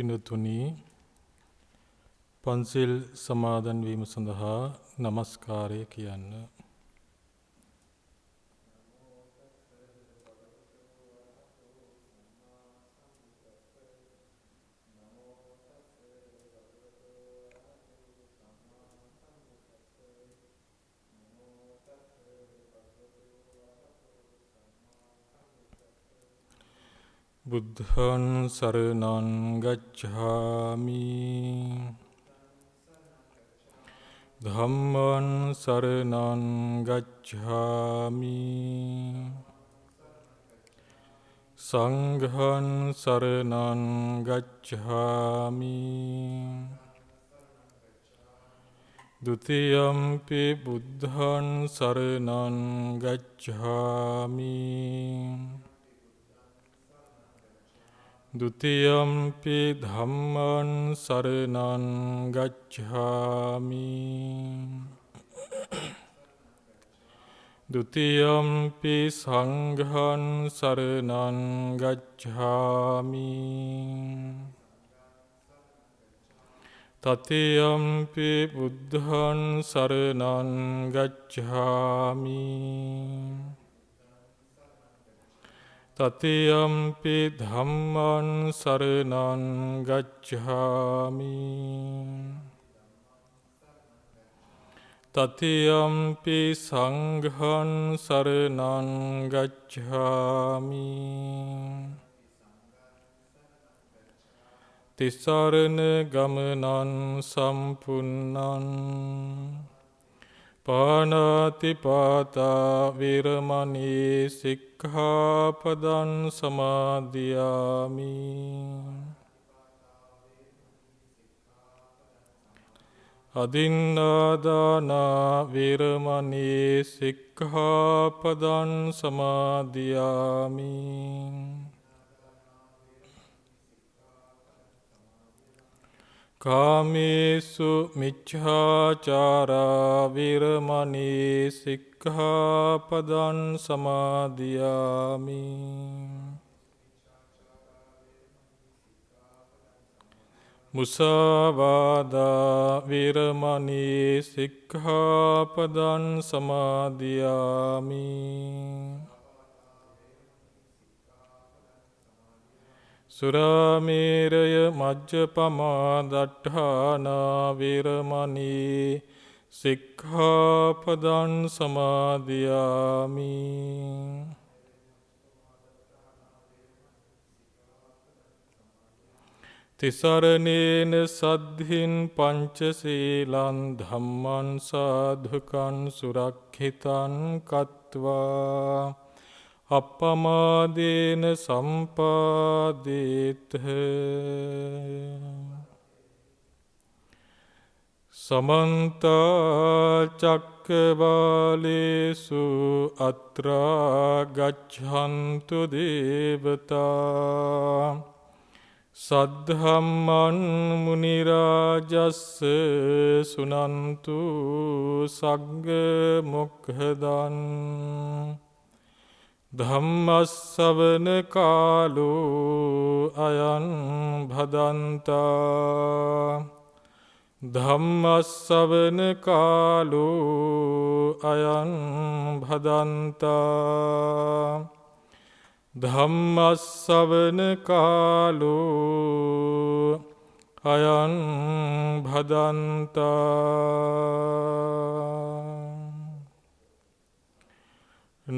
පිනතුනි පන්සිල් සමාදන් වීම සඳහා নমස්කාරය කියන්න. බුද්ධං සරණං ගච්ඡාමි ධම්මං සරණං ගච්ඡාමි සංඝං සරණං ගච්ඡාමි ဒုတိယံ පි බුද්ධං සරණං ගච්ඡාමි ဒုတိယံ පි ධම්මං සරණං ගච්ඡාමි ဒုတိယံ පි සංඝං සරණං ගච්ඡාමි တတိယံ පි බුද්ධං සරණං ගච්ඡාමි တတိယံ පි ධම්මං සරණං ගච්ඡාමි တတိယံ පි සංඝං සරණං ගච්ඡාමි ติสรณගමනං සම්පුන්නං පාණාතිපාතා විරමණී සික්ඛාපදං සමාදියාමි อดินนาดานาวิรมณีสิกขาปดังสมาธิยามิ กามิสุมิจฉาจาราวิรมณีสิกขาปดังสมาธิยามิ มุสาวาดาวิรมณีสิกขาปดังสมาธิยามิ สุราเมรยมัจจปมาดัฏฐานาวิรมณีสิกขาปดังสมาธิยามิ ติสรณេน สัทธิน ปัญจศีลัง ธัมมัง สาธุกัง สุรักขิตัง กัตถวา อัปปมาเดน สัมปาดิเต สมันตาจักขวาเลสุ อัตรากัจฉันตุเดวตา สัทธัมมังมุนิราจัสสะ สุนันตุสักขมุขดัง ธัมมัสสวนกาโล อะยันภดันตา ธัมมัสสวนกาโล อะยันภดันตา ธัมมัสสวนกาโล อะยันภดันตา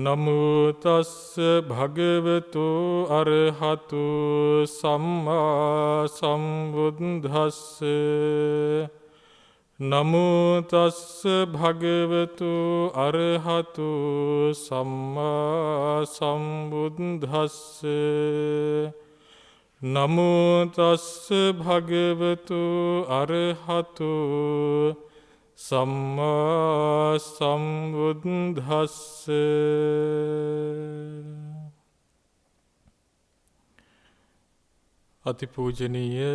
นะโมตัสสะภะคะวะโต อะระหะโต สัมมาสัมพุทธัสสะ นะโมตัสสะภะคะวะโต อะระหะโต สัมมาสัมพุทธัสสะ นะโมตัสสะภะคะวะโต อะระหะโต สัมมาสัมพุทธัสสะ අතිපූජනීය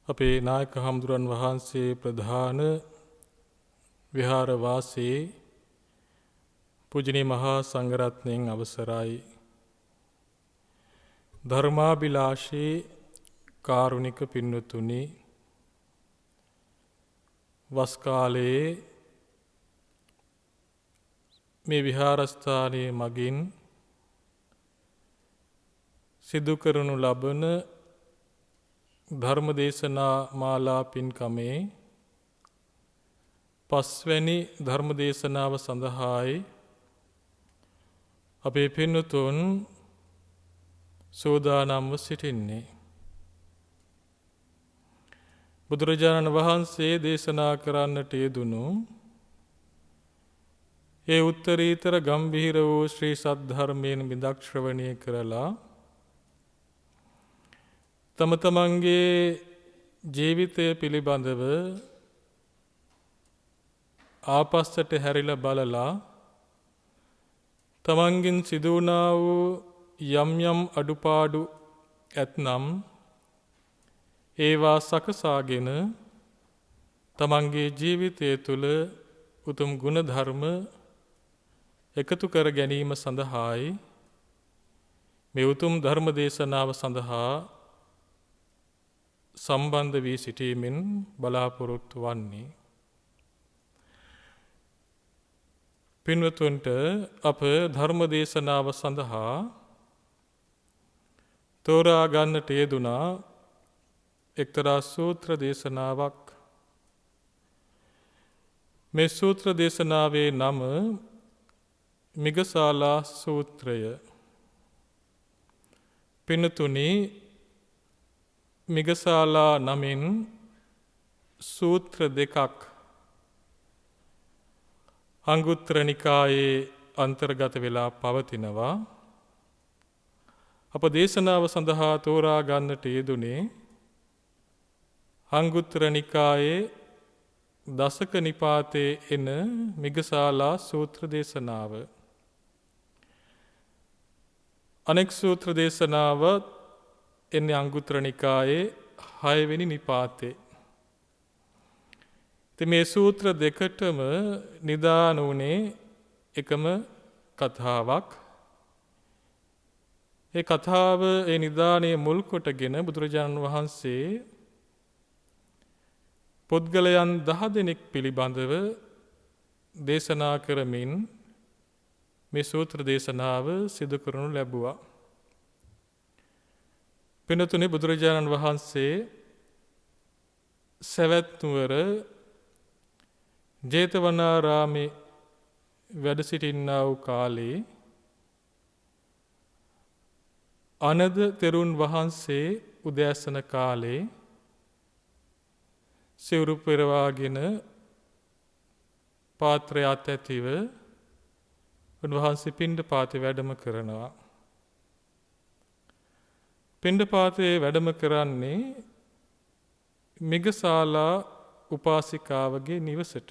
අපේ නායක හමුදුරන් වහන්සේ ප්‍රධාන විහාරවාසී පූජනීය මහා සංඝරත්නයන් අවසරයි. ධර්මාභිලාෂී කාරුණික පින්වතුනි, වස් කාලයේ මේ විහාරස්ථානයේ මගින් සිදු කරනු ලබන ධර්මදේශනා මාලා පින්කමේ පස්වැනි ධර්මදේශනාව සඳහායි අපේ පින්වතුන් සෝදානම්ව සිටින්නේ. බුදුරජාණන් වහන්සේ දේශනා කරන්නට යෙදුණු ඒ උත්තරීතර ගම්භීර වූ ශ්‍රී සද්ධර්මයෙන් බිඳක් ශ්‍රවණය කරලා තම තමන්ගේ ජීවිතය පිළිබඳව ආපස්සට හැරිලා බලලා තමන්ගෙන් සිදු වුණා වූ යම් යම් අඩුපාඩු ඇතනම් ඒවා සකසාගෙන තමන්ගේ ජීවිතය තුළ උතුම් ගුණ ධර්ම එකතු කර ගැනීම සඳහායි මේ උතුම් ධර්ම දේශනාව සඳහා සම්බන්ධ වී සිටීමෙන් බලාපොරොත්තු වන්නේ. පින්වතුන්ට අප ධර්ම දේශනාව සඳහා තෝරා ගන්නට යෙදුනා එක්තරා සූත්‍ර දේශනාවක්. මේ සූත්‍ර දේශනාවේ නම මිගසාලා සූත්‍රය. පින්තුනි, මිගසාලා නමින් සූත්‍ර දෙකක් අංගුත්තර නිකායේ අන්තර්ගත වෙලා පවතිනවා. අප දේශනාව සඳහා තෝරා ගන්නට යෙදුනේ අංගුත්තර නිකායේ දසක නිපාතේ එන මිගසාලා සූත්‍ර දේශනාව. අනෙක් සූත්‍ර දේශනාව එන්නේ අංගුත්තර නිකායේ 6 වෙනි නිපාතේ. ඉතින් මේ සූත්‍ර දෙකටම නිදාන වුණේ එකම කතාවක්. ඒ කතාව ඒ නිදානයේ මුල් කොටගෙන බුදුරජාණන් වහන්සේ පුද්ගලයන් 10 දෙනෙක් පිළිබඳව දේශනා කරමින් මේ සූත්‍ර දේශනාව සිදු කරනු ලැබුවා. පින්තුනි, බුදුරජාණන් වහන්සේ සවැත් නුවර ජේතවනාරාමේ වැඩ සිටින්නා වූ කාලේ අනද තෙරුන් වහන්සේ උදෑසන කාලේ සිවුරු පෙරවාගෙන පාත්‍රය අතැතිව උන්වහන්සේ පිණ්ඩපාතේ වැඩම කරනවා. පිණ්ඩපාතේ වැඩම කරන්නේ මිගසාලා උපාසිකාවගේ නිවසට.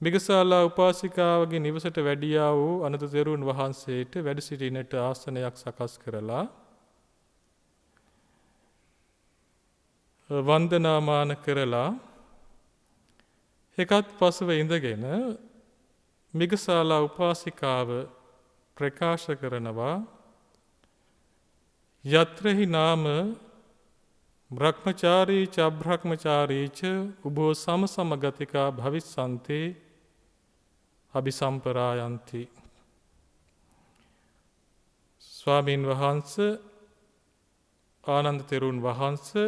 මිගසාලා උපාසිකාවගේ නිවසට වැඩියා වූ අනද තෙරුන් වහන්සේට වැඩ සිටින්නට ආසනයක් සකස් කරලා වන්දනාමාන කරලා එකත් පසුව ඉඳගෙන මිගසාලා උපාසිකාව ප්‍රකාශ කරනවා යත්‍රහි නාම බ්‍රහ්මචාරී ච අබ්‍රහ්මචාරී ච උභෝ සමසමගතිකා භවිස්සන්තේ අபிසම්පරායන්ති. ස්වාමීන් වහන්සේ ආනන්ද තෙරුන් වහන්සේ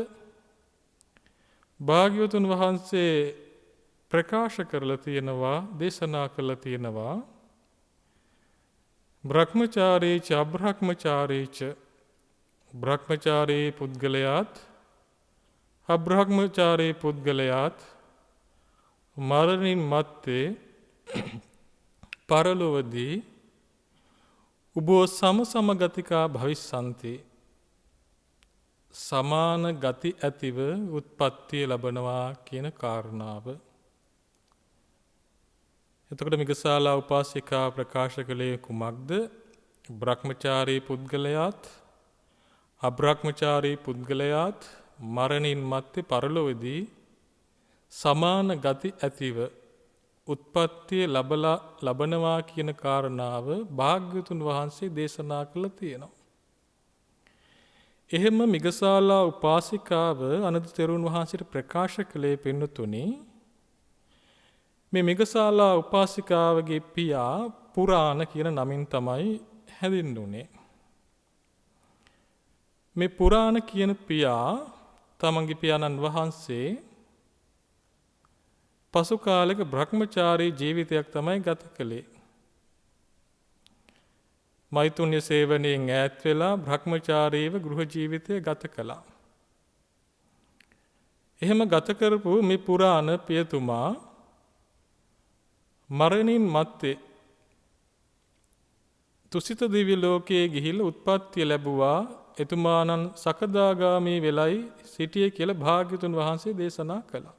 භාග්‍යවතුන් වහන්සේ ප්‍රකාශ කරලා තියෙනවා, දේශනා කරලා තියෙනවා බ්‍රහ්මචාරී ච අබ්‍රහ්මචාරී ච, බ්‍රහ්මචාරී පුද්ගලයාත් අබ්‍රහ්මචාරී පුද්ගලයාත් මරණින් මත්තේ පරලොවදී උභෝ සමසමගතිකා භවිස්සන්ති, සමාන ගති ඇතිව උත්පත්තිය ලබනවා කියන කාරණාව. එතකොට මිගසාලා උපාසිකා ප්‍රකාශ කළේ කුමක්ද? බ්‍රහ්මචාරී පුද්ගලයාත් අබ්‍රහ්මචාරී පුද්ගලයාත් මරණින් මත්තේ පරලොවදී සමාන ගති ඇතිව උත්පත්තිය ලබනවා කියන කාරණාව භාග්‍යවතුන් වහන්සේ දේශනා කළා තියෙනවා. එහෙම මිගසාලා උපාසිකාව අනන්ත තෙරුන් වහන්සේට ප්‍රකාශ කළේ පින්නතුනි මේ මිගසාලා උපාසිකාවගේ පියා පුරාණ කියන නමින් තමයි හැඳින්වුනේ. මේ පුරාණ කියන පියා තමන්ගේ පියාණන් වහන්සේ පසු කාලයක බ්‍රහ්මචාරී ජීවිතයක් තමයි ගත කළේ. මෛතුන්‍ය සේවනයෙන් ඈත් වෙලා බ්‍රහ්මචාරීව ගෘහ ජීවිතය ගත කළා. එහෙම ගත කරපු මේ පුරාණ පියතුමා මරණින් මත්තේ තුසිත දිව්‍ය ලෝකයේ ගිහිල්ලා උත්පත්තිය ලැබුවා. එතුමාණන් සකදාගාමී වෙලයි සිටියේ කියලා භාග්‍යවතුන් වහන්සේ දේශනා කළා.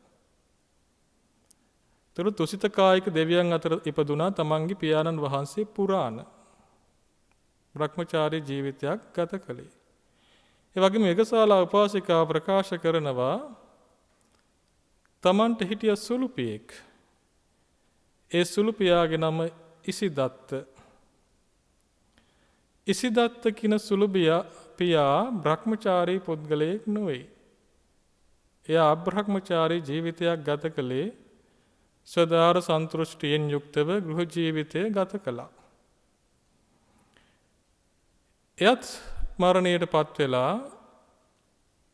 ඒතර තුසිත කායික දෙවියන් අතර ඉපදුනා තමන්ගේ පියාණන් වහන්සේ පුරාණ බ්‍රහ්මචාරී ජීවිතයක් ගත කළේ. ඒ වගේම මේඝසාලා උපාසිකා ප්‍රකාශ කරනවා තමන්ට හිටිය සුළු පියෙක්. ඒ සුළු පියාගේ නම ඉසිදත්ත. ඉසිදත්ත කියන සුළු පියා බ්‍රහ්මචාරී පුද්ගලයෙක් නොවේ. එයා අබ්‍රහ්මචාරී ජීවිතයක් ගත කළේ සදාර සන්තුෂ්ටියෙන් යුක්තව ගෘහ ජීවිතය ගත කළා. එයත් මරණයට පත් වෙලා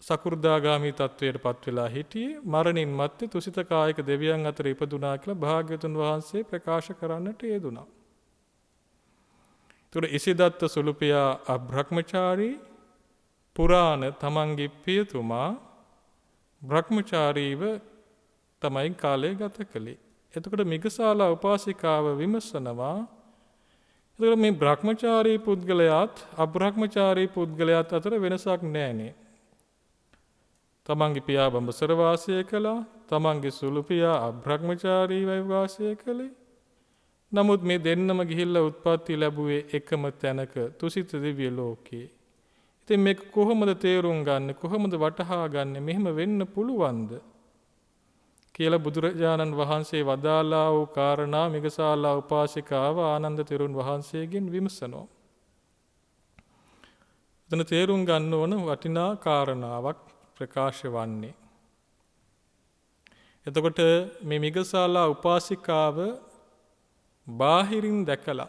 සකු르දාගාමී තත්වයට පත් වෙලා හිටියේ. මරණින් මත්තේ තුසිත කායික දෙවියන් අතර ඉපදුනා කියලා භාග්‍යවතුන් වහන්සේ ප්‍රකාශ කරන්නට යෙදුණා. තුර ඉසිදත්ත සුළුපියා අබ්‍රහ්මචාරී පුරාණ තමන්ගේ පියතුමා බ්‍රහ්මචාරීව තමයි කාලය ගත කළේ. එතකොට මිගසාලා උපාසිකාව විමසනවා එතකොට මේ බ්‍රහ්මචාරී පුද්ගලයාත් අබ්‍රහ්මචාරී පුද්ගලයාත් අතර වෙනසක් නැහැනේ. තමන්ගේ පියා බඹසර වාසය කළා. තමන්ගේ සුළු පියා අබ්‍රහ්මචාරීව වාසය කළේ. නමුත් මේ දෙන්නම ගිහිල්ලා උත්පත්ති ලැබුවේ එකම තැනක තුසිත දිව්‍ය ලෝකේ. ඉතින් මේක කොහොමද තේරුම් ගන්න? කොහොමද වටහා ගන්න? මෙහෙම වෙන්න පුළුවන්ද? කියලා බුදුරජාණන් වහන්සේ වදාළා වූ කාරණා මිගසාලා උපාසිකාව ආනන්ද තෙරුන් වහන්සේගෙන් විමසනවා. එතන තේරුම් ගන්න ඕන වටිනා කාරණාවක් ප්‍රකාශ වන්නේ. එතකොට මේ මිගසාලා උපාසිකාව බාහිරින් දැකලා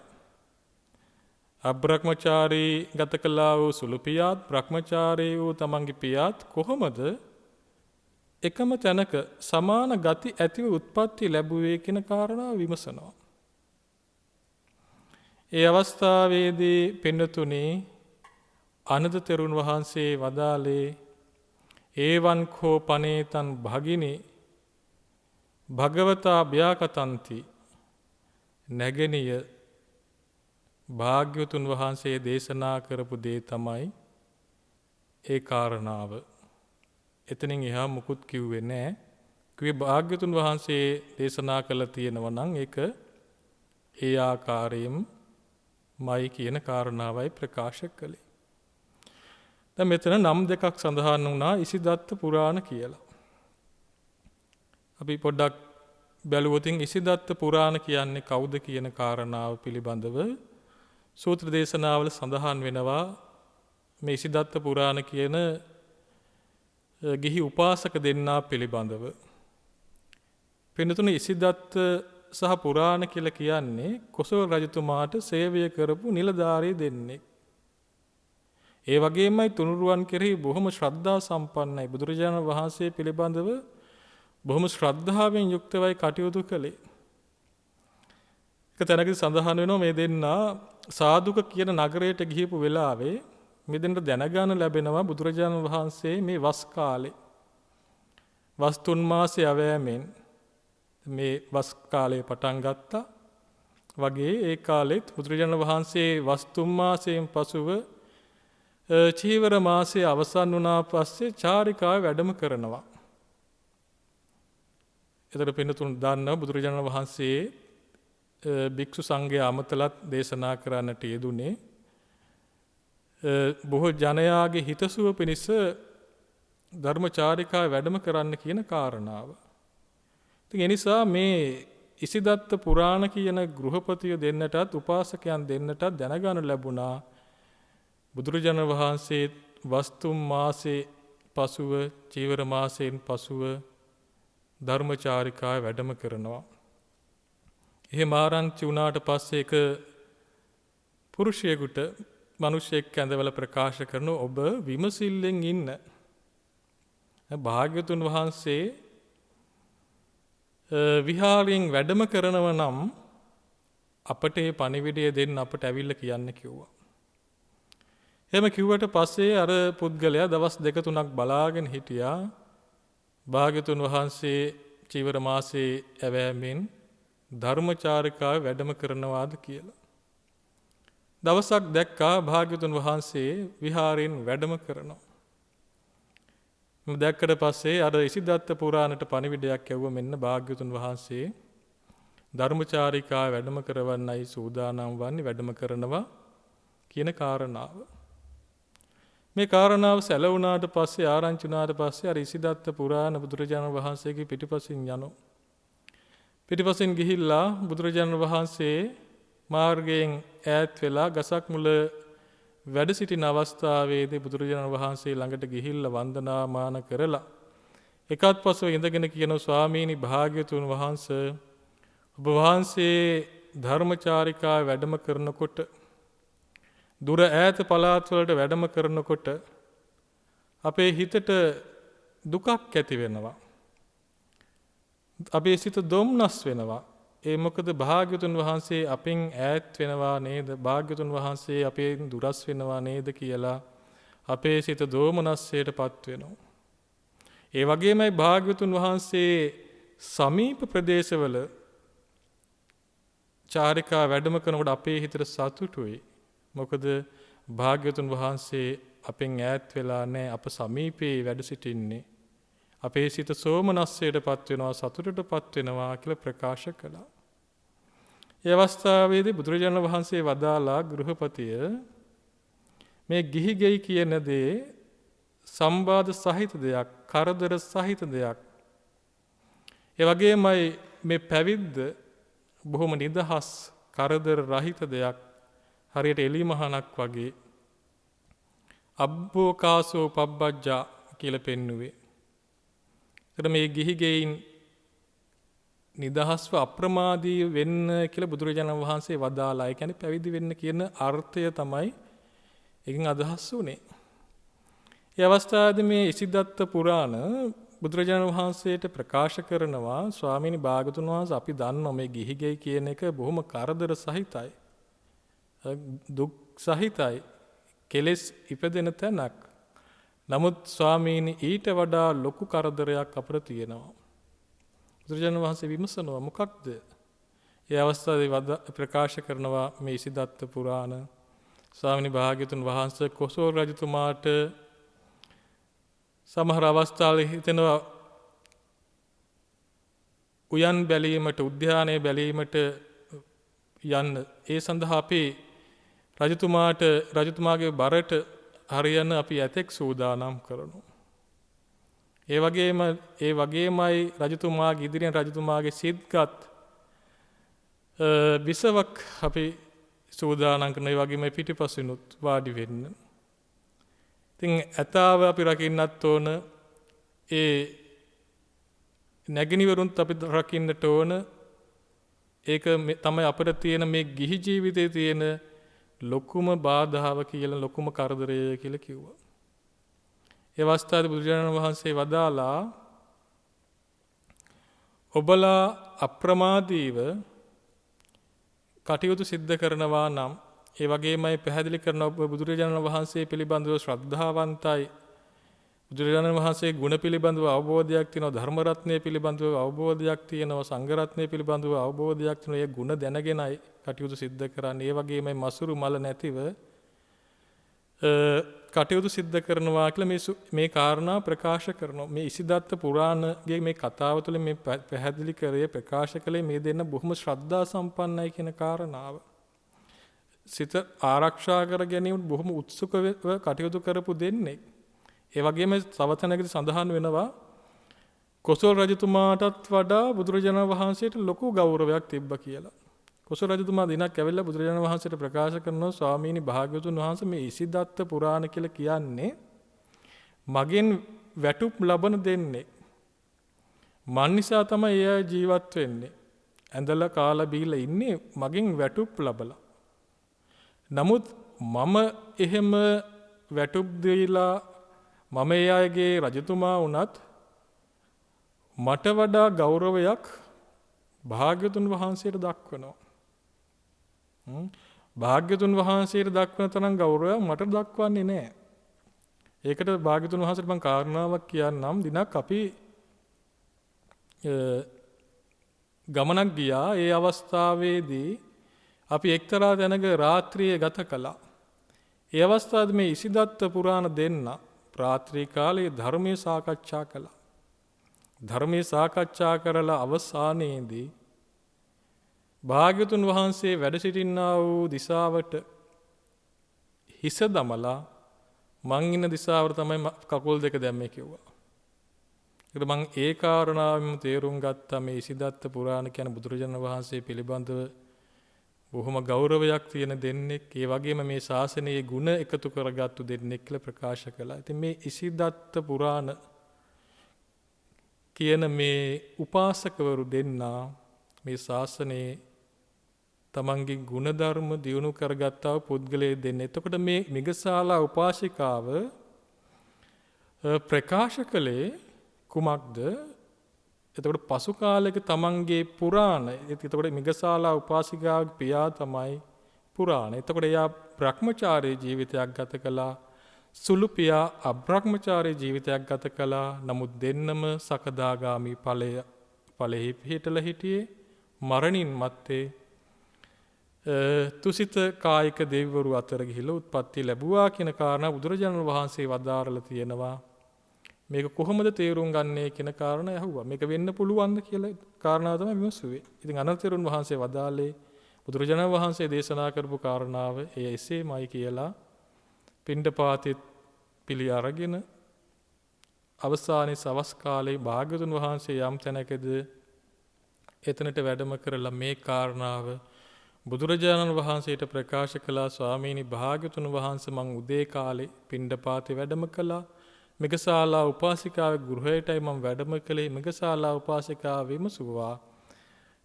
අබ්‍රහ්මචාරී ගත කළා වූ සුළු පියාත් බ්‍රහ්මචාරී වූ තමන්ගේ පියාත් කොහොමද එකම තැනක සමාන ගති ඇතිව උත්පත්ති ලැබුවේ කියන කාරණාව විමසනවා. ඒ අවස්ථාවේදී පින්නතුනි ආනන්ද තෙරුන් වහන්සේ වදාළේ ඒවං කෝ පනේතං භගිනි භගවතා භ්‍යාකතන්ති නැගණිය භාග්‍යවතුන් වහන්සේ දේශනා කරපු දේ තමයි ඒ කාරණාව. එතනින් එහා මුකුත් කිව්වේ නැහැ. කිව්වේ භාග්‍යවතුන් වහන්සේ දේශනා කළා තියෙනවා නම් ඒක ඒ ආකාරයෙන්මයි කියන කාරණාවයි ප්‍රකාශ කළේ. දැන් මෙතන නම් දෙකක් සඳහන් වුණා ඉසිදත්ත පුරාණ කියලා. අපි පොඩ්ඩක් බැලුවොත් ඉසිදත්ත පුරාණ කියන්නේ කවුද කියන කාරණාව පිළිබඳව සූත්‍ර දේශනාවල සඳහන් වෙනවා. මේ ඉසිදත්ත පුරාණ කියන ගිහි උපාසක දෙන්නා පිළිබඳව. පින්නතුනේ ඉසිදත්ත සහ පුරාණ කියලා කියන්නේ කොසල් රජතුමාට සේවය කරපු නිලධාරී දෙන්නෙක්. ඒ වගේමයි තුනුරුවන් කෙරෙහි බොහොම ශ්‍රද්ධා සම්පන්නයි. බුදුරජාණන් වහන්සේ පිළිබඳව බොහොම ශ්‍රද්ධාවෙන් යුක්තවයි කටයුතු කළේ. එක තැනකදී සඳහන් වෙනවා මේ දෙන්නා සාදුක කියන නගරයට ගිහිපු වෙලාවේ මේ දෙන්නට දැනගන්න ලැබෙනවා බුදුරජාණන් වහන්සේ මේ වස් කාලේ වස් 3 මාසයේ අවෑමෙන් මේ වස් කාලේ පටන් ගත්තා වගේ ඒ කාලෙත් බුදුරජාණන් වහන්සේ වස් 3 මාසයෙන් පසුව චීවර මාසයේ අවසන් වුණා පස්සේ චාරිකාව වැඩම කරනවා. එතකොට පින්නතුන් දන්නවා බුදුරජාණන් වහන්සේ භික්ෂු සංඝයා අමතලත් දේශනා කරන්නට යෙදුනේ බොහෝ ජනයාගේ හිතසුව පිණිස ධර්මචාරිකා වැඩම කරන්න කියන කාරණාව. ඉතින් ඒ නිසා මේ ඉසිදත්ත පුරාණ කියන ගෘහපතිය දෙන්නටත් උපාසකයන් දෙන්නටත් දැනගන්න ලැබුණා බුදුරජාණන් වහන්සේ වස්තුම් මාසේ පසුව චීවර මාසයෙන් පසුව ධර්මචාරිකාව වැඩම කරනවා. එහෙම ආරංචි වුණාට පස්සේ එක පුරුෂයෙකුට මිනිසෙක් ඇඳවල ප්‍රකාශ කරන ඔබ විමසිල්ලෙන් ඉන්න. භාග්‍යවතුන් වහන්සේ විහාරයෙන් වැඩම කරනව නම් අපට මේ පණිවිඩය දෙන්න අපට ඇවිල්ලා කියන්න කිව්වා. එහෙම කිව්වට පස්සේ අර පුද්ගලයා දවස් 2-3ක් බලාගෙන හිටියා. භාග්‍යවතුන් වහන්සේ චීවර මාසේ ඇවෑමෙන් ධර්මචාරිකාව වැඩම කරනවාද කියලා. දවසක් දැක්කා භාග්‍යවතුන් වහන්සේ විහාරයෙන් වැඩම කරනවා. දැක්කට පස්සේ අර ඉසිදත්ත පුරාණට පණිවිඩයක් ඇව්ව මෙන්න භාග්‍යවතුන් වහන්සේ ධර්මචාරිකාව වැඩම කරවන්නයි සූදානම් වන්නේ වැඩම කරනවා කියන කාරණාව. මේ කාරණාව සැලවුණාට පස්සේ ආරංචි වුණාට පස්සේ අර ඉසිදත්ත පුරාණ බුදුරජාණන් වහන්සේගේ පිටිපසින් යනවා. පිටිපසින් ගිහිල්ලා බුදුරජාණන් වහන්සේ මාර්ගයෙන් ඈත් වෙලා ගසක් මුල වැඩ සිටින අවස්ථාවේදී බුදුරජාණන් වහන්සේ ළඟට ගිහිල්ලා වන්දනාමාන කරලා එකත් පසුව ඉඳගෙන කියන ස්වාමීනි භාග්‍යවතුන් වහන්සේ ඔබ වහන්සේ ධර්මචාරිකාව වැඩම කරනකොට දුර ඈත පළාත් වලට වැඩම කරනකොට අපේ හිතට දුකක් ඇති වෙනවා. අපේ සිත දොම්නස් වෙනවා. ඒ මොකද භාග්‍යවතුන් වහන්සේ අපෙන් ඈත් වෙනවා නේද? භාග්‍යවතුන් වහන්සේ අපෙන් දුරස් වෙනවා නේද කියලා අපේ සිත දෝමනස්සයටපත් වෙනවා. ඒ වගේමයි භාග්‍යවතුන් වහන්සේ සමීප ප්‍රදේශවල චාරිකා වැඩම කරනකොට අපේ හිතට සතුටුයි. මොකද භාග්‍යවතුන් වහන්සේ අපෙන් ඈත් වෙලා නැහැ, අප සමීපේ වැඩ සිටින්නේ. අපේ සිත සෝමනස්සයටපත් වෙනවා, සතුටටපත් වෙනවා කියලා ප්‍රකාශ කළා. ඒ අවස්ථාවේදී බුදුරජාණන් වහන්සේ වදාලා ගෘහපතිය මේ ගිහි ගෙයි කියන දේ සම්බාධ සහිත දෙයක්, කරදර සහිත දෙයක්. ඒ වගේමයි මේ පැවිද්ද බොහොම නිදහස්, කරදර රහිත දෙයක්. හරියට එළි මහනක් වගේ. අබ්බෝකාසෝ පබ්බජ්ජා කියලා පෙන්වුවේ. එතන මේ ගිහි ගෙයින් නිදහස්ව අප්‍රමාදී වෙන්න කියලා බුදුරජාණන් වහන්සේ වදාලා. ඒ කියන්නේ පැවිදි වෙන්න කියන අර්ථය තමයි එකෙන් අදහස් වුනේ. ඒ අවස්ථාවේදී මේ ඉසිදත්ත පුරාණ බුදුරජාණන් වහන්සේට ප්‍රකාශ කරනවා ස්වාමීනි භාගතුන් වහන්සේ අපි දන්නවා මේ ගිහි ගෙයි කියන එක බොහොම කරදර සහිතයි. දුක් සහිතයි. කෙලෙස් ඉපදෙන තැනක්. නමුත් ස්වාමීනි ඊට වඩා ලොකු කරදරයක් අපිට තියෙනවා. බුදුරජාණන් වහන්සේ විමසනවා මොකක්ද? ඒ අවස්ථාවේ ප්‍රකාශ කරනවා මේ ඉසිදත්ත පුරාණ ස්වාමීනි භාග්‍යවතුන් වහන්සේ කොසල් රජතුමාට සමහර අවස්ථාවල හිතෙනවා උයන් බැලීමට, උද්‍යානයේ බැලීමට යන්න. ඒ සඳහා අපි රජතුමාගේ බරට හරියන්න අපි ඇතෙක් සූදානම් කරනවා. ඒ වගේමයි රජතුමාගේ ඉදිරියෙන් රජතුමාගේ සිත්ගත් විසවක් අපි සූදානම් කරන. ඒ වගේම පිටිපසිනුත් වාඩි වෙන්න. ඉතින් ඇතාව අපි රකින්නත් ඕන. ඒ නැගිනිවරුන්ත් අපි රකින්නට ඕන. ඒක තමයි අපිට තියෙන මේ ගිහි ජීවිතයේ තියෙන ලොකුම බාධාව කියලා, ලොකුම කරදරය කියලා කිව්වා. ඒ අවස්ථාවේ බුදුරජාණන් වහන්සේ වදාලා ඔබලා අප්‍රමාදීව කටයුතු සිද්ධ කරනවා නම්, ඒ වගේමයි පැහැදිලි කරන ඔබ බුදුරජාණන් වහන්සේ පිළිබඳව ශ්‍රද්ධාවන්තයි, බුදුරජාණන් වහන්සේ ගුණ පිළිබඳව අවබෝධයක් තියෙනවා, ධර්ම රත්නය පිළිබඳව අවබෝධයක් තියෙනවා, සංඝ රත්නය පිළිබඳව අවබෝධයක් තියෙනවා. ඒ ගුණ දැනගෙනයි කටයුතු සිද්ධ කරන්නේ. ඒ වගේමයි මසුරු මල නැතිව කටයුතු සිද්ධ කරනවා කියලා මේ කාරණා ප්‍රකාශ කරනවා. මේ ඉසිදත්ත පුරාණයේ මේ කතාව තුළ මේ පැහැදිලි කරේ, ප්‍රකාශ කළේ මේ දෙන්න බොහොම ශ්‍රද්ධා සම්පන්නයි කියන කාරණාව. සිත ආරක්ෂා කර ගැනීමට බොහොම උත්සුකව කටයුතු කරපු දෙන්නේ. ඒ වගේම සවතනකදී සඳහන් වෙනවා කොසල් රජතුමාටත් වඩා බුදුරජාණන් වහන්සේට ලොකු ගෞරවයක් තිබ්බා කියලා. කොසල් රජතුමා දිනක් ඇවිල්ලා බුදුරජාණන් වහන්සේට ප්‍රකාශ කරනවා ස්වාමීනි භාග්‍යවතුන් වහන්සේ මේ ඉසිදත්ත පුරාණ කියලා කියන්නේ මගෙන් වැටුප් ලබන දෙන්නේ. මන් නිසා තමයි එයා ජීවත් වෙන්නේ. ඇඳලා කාලා බීලා ඉන්නේ මගෙන් වැටුප් ලබලා. නමුත් මම එහෙම වැටුප් දීලා මම එයාගේ රජතුමා වුණත් මට වඩා ගෞරවයක් භාග්‍යතුන් වහන්සේට දක්වනවා. භාග්‍යතුන් වහන්සේට දක්වන තරම් ගෞරවයක් මට දක්වන්නේ නැහැ. ඒකට භාග්‍යතුන් වහන්සේට මම කාරණාවක් කියන්නම්. දිනක් අපි ගමනක් ගියා. ඒ අවස්ථාවේදී අපි එක්තරා තැනක රාත්‍රියේ ගත කළා. ඒ අවස්ථාවේ මේ ඉසිදත්ත පුරාණ දෙන්න රාත්‍රී කාලයේ ධර්මයේ සාකච්ඡා කළා. ධර්මයේ සාකච්ඡා කරලා අවසානයේදී භාග්‍යතුන් වහන්සේ වැඩ සිටින්නා වූ දිසාවට හිස දමලා මං ඉන්න දිසාවට තමයි කකුල් දෙක දැම්මේ කිව්වා. ඒකට මං ඒ කාරණාවෙම තේරුම් ගත්තා මේ ඉසිදත්ත පුරාණ කියන බුදුරජාණන් වහන්සේ පිළිබඳව බොහොම ගෞරවයක් තියෙන දෙන්නෙක්, ඒ වගේම මේ ශාසනයේ ගුණ එකතු කරගත්තු දෙන්නෙක් කියලා ප්‍රකාශ කළා. ඉතින් මේ ඉසිදත්ත පුරාණ කියන මේ උපාසකවරු දෙන්නා මේ ශාසනයේ තමන්ගේ ගුණධර්ම දියුණු කරගත්තා වූ පුද්ගලයෙක් දෙන්නේ. එතකොට මේ මිගසාලා උපාසිකාව ප්‍රකාශ කළේ කුමක්ද? එතකොට පසු කාලයක තමන්ගේ පුරාණ, එතකොට මිගසාලා උපාසිකාවගේ පියා තමයි පුරාණ. එතකොට එයා බ්‍රහ්මචාරී ජීවිතයක් ගත කළා. සුළු පියා අබ්‍රහ්මචාරී ජීවිතයක් ගත කළා. නමුත් දෙන්නම සකදාගාමි ඵලෙහි පිහිටලා හිටියේ. මරණින් මත්තේ තුසිත කායික දෙවිවරු අතර ගිහිලා උත්පත්ති ලැබුවා කියන කාරණා බුදුරජාණන් වහන්සේ වදාරලා තියෙනවා. මේක කොහොමද තේරුම් ගන්නේ කියන කාරණා ඇහුවා. මේක වෙන්න පුළුවන්ද කියලා කාරණාව තමයි විමසුවේ. ඉතින් අනන්තරුන් වහන්සේ වදාළේ බුදුරජාණන් වහන්සේ දේශනා කරපු කාරණාව එසේමයි කියලා පිණ්ඩපාතෙත් පිළි අරගෙන අවසානයේ සවස් කාලේ භාග්‍යවතුන් වහන්සේ යම් තැනකද එතනට වැඩම කරලා මේ කාරණාව බුදුරජාණන් වහන්සේට ප්‍රකාශ කළා. ස්වාමීනි භාග්‍යවතුන් වහන්සේ මං උදේ කාලේ පිණ්ඩපාතේ වැඩම කළා. මිගසාලා උපාසිකාවේ ගෘහයටයි මම වැඩම කළේ. මිගසාලා උපාසිකාව විමසුවා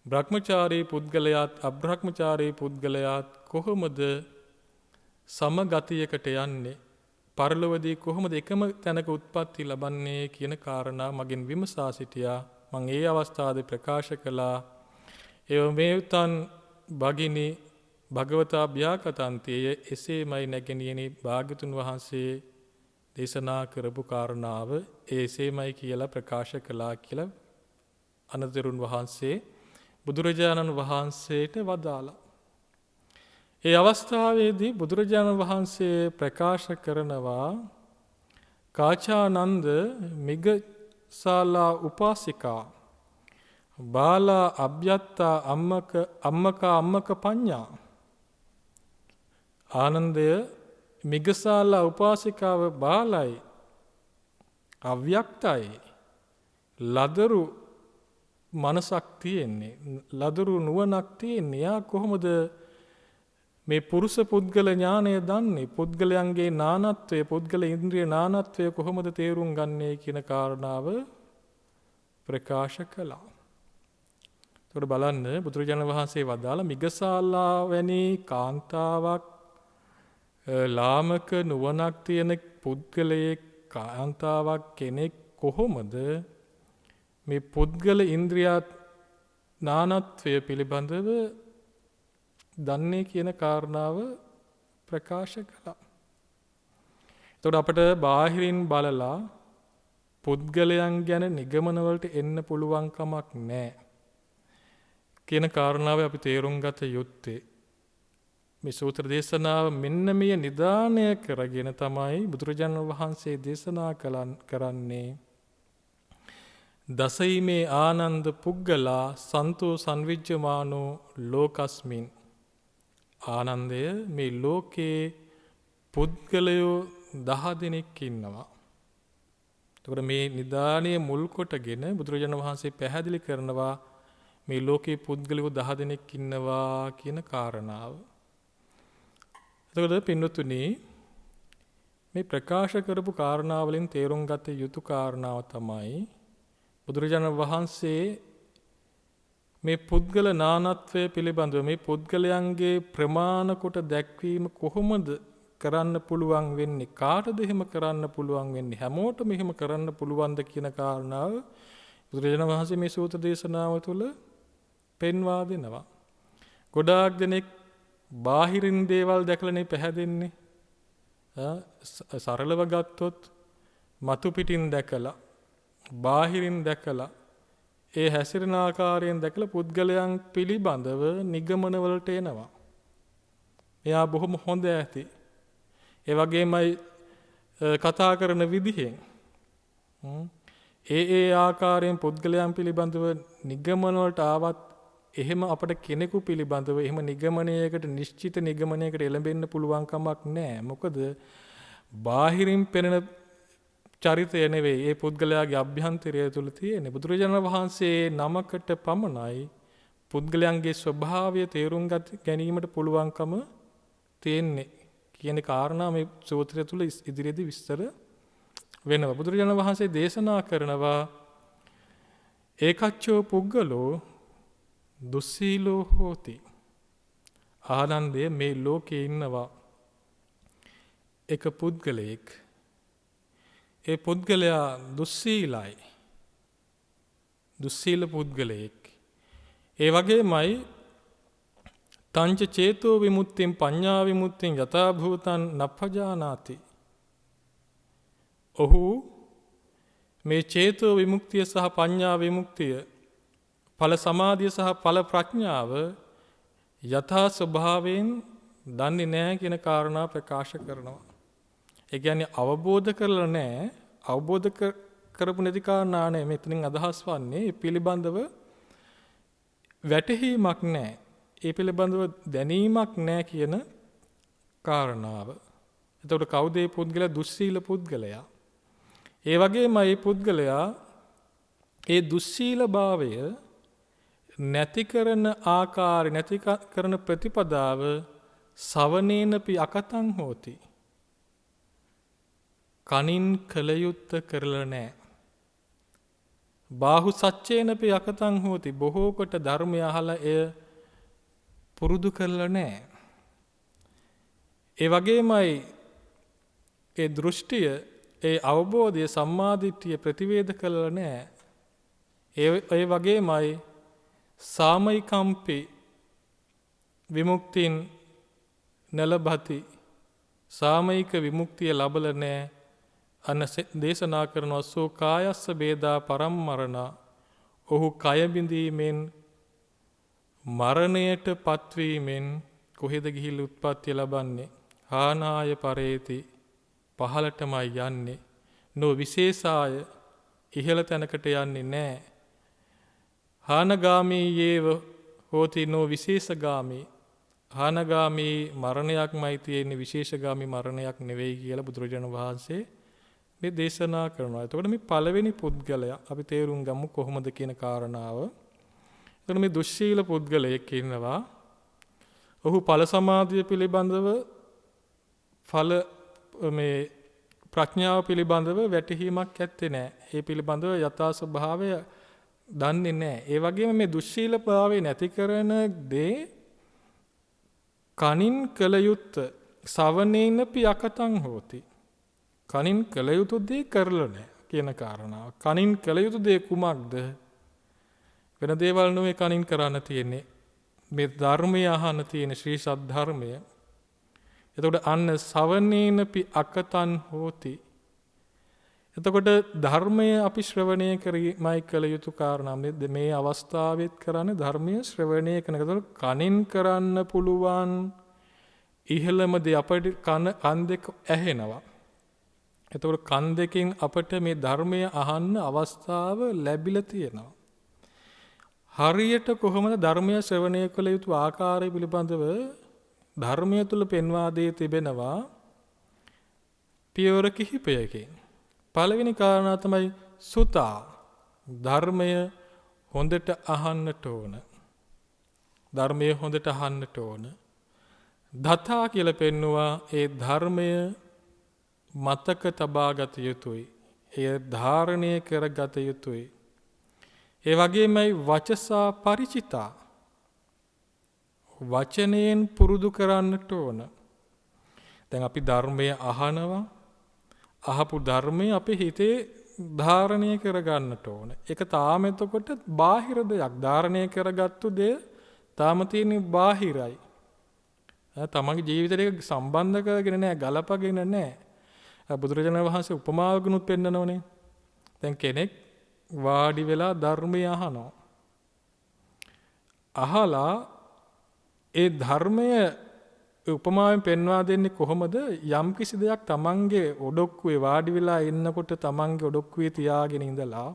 බ්‍රහ්මචාරී පුද්ගලයාත් අබ්‍රහ්මචාරී පුද්ගලයාත් කොහොමද සමගතියකට යන්නේ? පරලොවදී කොහොමද එකම තැනක උත්පත්ති ලබන්නේ කියන කාරණා මගෙන් විමසා සිටියා. මං ඒ අවස්ථාවේ ප්‍රකාශ කළා එව මේතන් භගිනි භගවතා භ්‍යාකතන්තේය එසේමයි නැගෙනියනි භාග්‍යතුන් වහන්සේ දේශනා කරපු කාරණාව එසේමයි කියලා ප්‍රකාශ කළා කියලා අනතුරුන් වහන්සේ බුදුරජාණන් වහන්සේට වදාලා. ඒ අවස්ථාවේදී බුදුරජාණන් වහන්සේ ප්‍රකාශ කරනවා කාචානන්ද මිගසාලා උපාසිකා බාලා අභ්‍යත්තා අම්මක පඤ්ඤා. ආනන්දය මිගසාලා උපාසිකාව බාලයි අව්‍යක්තයි ලදරු මනසක් තියෙන්නේ, ලදරු නුවණක් තියෙන්නේ. යා කොහොමද මේ පුරුෂ පුද්ගල ඥානය දන්නේ? පුද්ගලයන්ගේ නානත්වය, පුද්ගල ඉන්ද්‍රිය නානත්වය කොහොමද තේරුම් ගන්නේ කියන කාරණාව ප්‍රකාශ කළා. එතකොට බලන්න බුදුරජාණන් වහන්සේ වදාළ මිගසාලා වැනි කාන්තාවක්, ලාමක නුවණක් තියෙන පුද්ගලයෙක්, කාන්තාවක් කෙනෙක් කොහොමද මේ පුද්ගල ඉන්ද්‍රියත් නානත්වය පිළිබඳව දන්නේ කියන කාරණාව ප්‍රකාශ කළා. එතකොට අපිට බාහිරින් බලලා පුද්ගලයන් ගැන නිගමන වලට එන්න පුළුවන් කමක් නැහැ කියන කාරණාව අපි තේරුම් ගත යුත්තේ. මේ සූත්‍ර දේශනාව මෙන්න මේ නිදානය කරගෙන තමයි බුදුරජාණන් වහන්සේ දේශනා කරන්නේ දසීමේ ආනන්ද පුග්ගලා සන්තෝ සංවිජ්ජමානෝ ලෝකස්මින්. ආනන්දය මේ ලෝකේ පුද්ගලයෝ 10 දෙනෙක් ඉන්නවා. එතකොට මේ නිදානය මුල් කොටගෙන බුදුරජාණන් වහන්සේ පැහැදිලි කරනවා මේ ලෝකේ පුද්ගලයෝ 10 දෙනෙක් ඉන්නවා කියන කාරණාව. එතකොට පින්වතුනි මේ ප්‍රකාශ කරපු කාරණාවලින් තේරුම් ගත යුතු කාරණාව තමයි බුදුරජාණන් වහන්සේ මේ පුද්ගල නානත්වය පිළිබඳව මේ පුද්ගලයන්ගේ ප්‍රමාණ කොට දැක්වීම කොහොමද කරන්න පුළුවන් වෙන්නේ, කාටද එහෙම කරන්න පුළුවන් වෙන්නේ, හැමෝටම එහෙම කරන්න පුළුවන්ද කියන කාරණාව බුදුරජාණන් වහන්සේ මේ සූත්‍ර දේශනාව තුළ පෙන්වා දෙනවා. ගොඩාක් දෙනෙක් බාහිරින් දේවල් දැකලානේ පැහැදෙන්නේ. සරලව ගත්තොත් මතු පිටින් දැකලා බාහිරින් දැකලා ඒ හැසිරෙන ආකාරයෙන් දැකලා පුද්ගලයන් පිළිබඳව නිගමන වලට එනවා. එයා බොහොම හොඳ ඇති. ඒ වගේමයි කතා කරන විදිහෙන් ඒ ආකාරයෙන් පුද්ගලයන් පිළිබඳව නිගමන වලට ආවත් එහෙම අපට කෙනෙකු පිළිබඳව එහෙම නිගමනයකට නිශ්චිත නිගමනයකට එළඹෙන්න පුළුවන් කමක් නැහැ. මොකද බාහිරින් පෙනෙන චරිතය නෙවෙයි ඒ පුද්ගලයාගේ අභ්‍යන්තරය තුළ තියෙන්නේ. බුදුරජාණන් වහන්සේ නමකට පමණයි පුද්ගලයන්ගේ ස්වභාවය තේරුම් ගැනීමට පුළුවන්කම තියෙන්නේ කියන කාරණා මේ සූත්‍රය තුළ ඉදිරියේදී විස්තර වෙනවා. බුදුරජාණන් වහන්සේ දේශනා කරනවා ඒකච්චෝ පුද්ගලෝ දුස්සීලෝ හෝති. ආනන්දය, මේ ලෝකේ ඉන්නවා එක පුද්ගලයෙක්. ඒ පුද්ගලයා දුස්සීලයි. දුස්සීල පුද්ගලයෙක්. ඒ වගේමයි තංච චේතෝ විමුක්තියෙන් පඤ්ඤා විමුක්තියෙන් යථා භූතං නප්පජානාති. ඔහු මේ චේතෝ විමුක්තිය සහ පඤ්ඤා විමුක්තිය, ඵල සමාධිය සහ ඵල ප්‍රඥාව යථා ස්වභාවයෙන් දන්නේ නැහැ කියන කාරණා ප්‍රකාශ කරනවා. ඒ කියන්නේ අවබෝධ කරලා නැහැ, අවබෝධ කරපු නැති කාරණා නෙමෙයි මෙතනින් අදහස් වන්නේ. ඒ පිළිබඳව වැටහීමක් නැහැ, ඒ පිළිබඳව දැනීමක් නැහැ කියන කාරණාව. එතකොට කවුද මේ පුද්ගලයා? දුස්සීල පුද්ගලයා. ඒ වගේම මේ පුද්ගලයා ඒ දුස්සීල භාවය නැති කරන ආකාරය, නැති කරන ප්‍රතිපදාව සවනේනපි අකතං හෝති. කනින් කල යුත්ත කරලා නැහැ. බාහු සච්චේනපි අකතං හෝති. බොහෝ කොට ධර්මය අහලා එය පුරුදු කරලා නැහැ. ඒ වගේමයි ඒ දෘෂ්ටිය, ඒ අවබෝධය, සම්මාදිට්ඨිය ප්‍රතිවේද කරලා නැහැ. ඒ වගේමයි සාමයිකම්පි විමුක්තින් නලභති. සාමයික විමුක්තිය ලබල නැහැ. අන්න දේශනා කරනවා සෝ කායස්ස බේදා පරම්මරණ. ඔහු කය බිඳීමෙන් මරණයට පත්වීමෙන් කොහෙද ගිහිල්ලා උත්පත්තිය ලබන්නේ? හානාය පරේති, පහළටමයි යන්නේ. නෝ විශේෂාය, ඉහළ තැනකට යන්නේ නැහැ. හානගාමී යේව හෝති නෝ විශේෂගාමී. හානගාමී මරණයක්මයි තියෙන්නේ, විශේෂගාමී මරණයක් නෙවෙයි කියලා බුදුරජාණන් වහන්සේ මේ දේශනා කරනවා. එතකොට මේ පළවෙනි පුද්ගලයා අපි තේරුම් ගමු කොහොමද කියන කාරණාව. එතකොට මේ දුස්සීල පුද්ගලයෙක් ඉන්නවා. ඔහු ඵල සමාධිය පිළිබඳව, ඵල මේ ප්‍රඥාව පිළිබඳව වැටහීමක් ඇත්තේ නැහැ. ඒ පිළිබඳව යථා ස්වභාවය දන්නේ නැහැ. ඒ වගේම මේ දුස්සීල භාවය නැති කරන දේ කනින් කල යුත්ත සවනේනපි අකතං හෝති. කනින් කල යුතු දේ කරලා නැහැ කියන කාරණාව. කනින් කල යුතු දේ කුමක්ද? වෙන දේවල් නෙවෙයි කනින් කරන්න තියෙන්නේ. මේ ධර්මය අහන්න තියෙන ශ්‍රී සද්ධර්මය. එතකොට අන්න සවනේනපි අකතං හෝති. එතකොට ධර්මය අපි ශ්‍රවණය කරීමයි කළ යුතු කාරණා. මේ අවස්ථාවෙත් කරන්නේ ධර්මය ශ්‍රවණය කරන. එතකොට කනින් කරන්න පුළුවන් ඉහළම දේ අපිට කන් දෙක ඇහෙනවා. එතකොට කන් දෙකෙන් අපිට මේ ධර්මය අහන්න අවස්ථාව ලැබිලා තියෙනවා. හරියට කොහොමද ධර්මය ශ්‍රවණය කළ යුතු ආකාරය පිළිබඳව ධර්මය තුල පෙන්වා දී තිබෙනවා පියවර කිහිපයකින්. පළවෙනි කාරණා තමයි සුතා. ධර්මය හොඳට අහන්නට ඕන. ධර්මය හොඳට අහන්නට ඕන. දතා කියලා පෙන්නවා ඒ ධර්මය මතක තබාගත යුතුයි. එය ධාරණය කරගත යුතුයි. ඒ වගේමයි වචසා පරිචිතා. වචනයෙන් පුරුදු කරන්නට ඕන. දැන් අපි ධර්මය අහනවා. අහපු ධර්මය අපේ හිතේ ධාරණය කරගන්නට ඕන. ඒක තාම එතකොට බාහිර දෙයක්. ධාරණය කරගත්තු දෙය තාම තියෙන්නේ බාහිරයි. තමන්ගේ ජීවිතයට සම්බන්ධ කරගෙන නැහැ, ගලපගෙන නැහැ. බුදුරජාණන් වහන්සේ උපමාවකිනුත් පෙන්නනෝනේ. දැන් කෙනෙක් වාඩි වෙලා ධර්මය අහනවා. අහලා ඒ ධර්මය උපමාවෙන් පෙන්වා දෙන්නේ කොහොමද? යම් කිසි දෙයක් තමන්ගේ ඔඩොක්කුවේ වාඩි වෙලා ඉන්නකොට තමන්ගේ ඔඩොක්කුවේ තියාගෙන ඉඳලා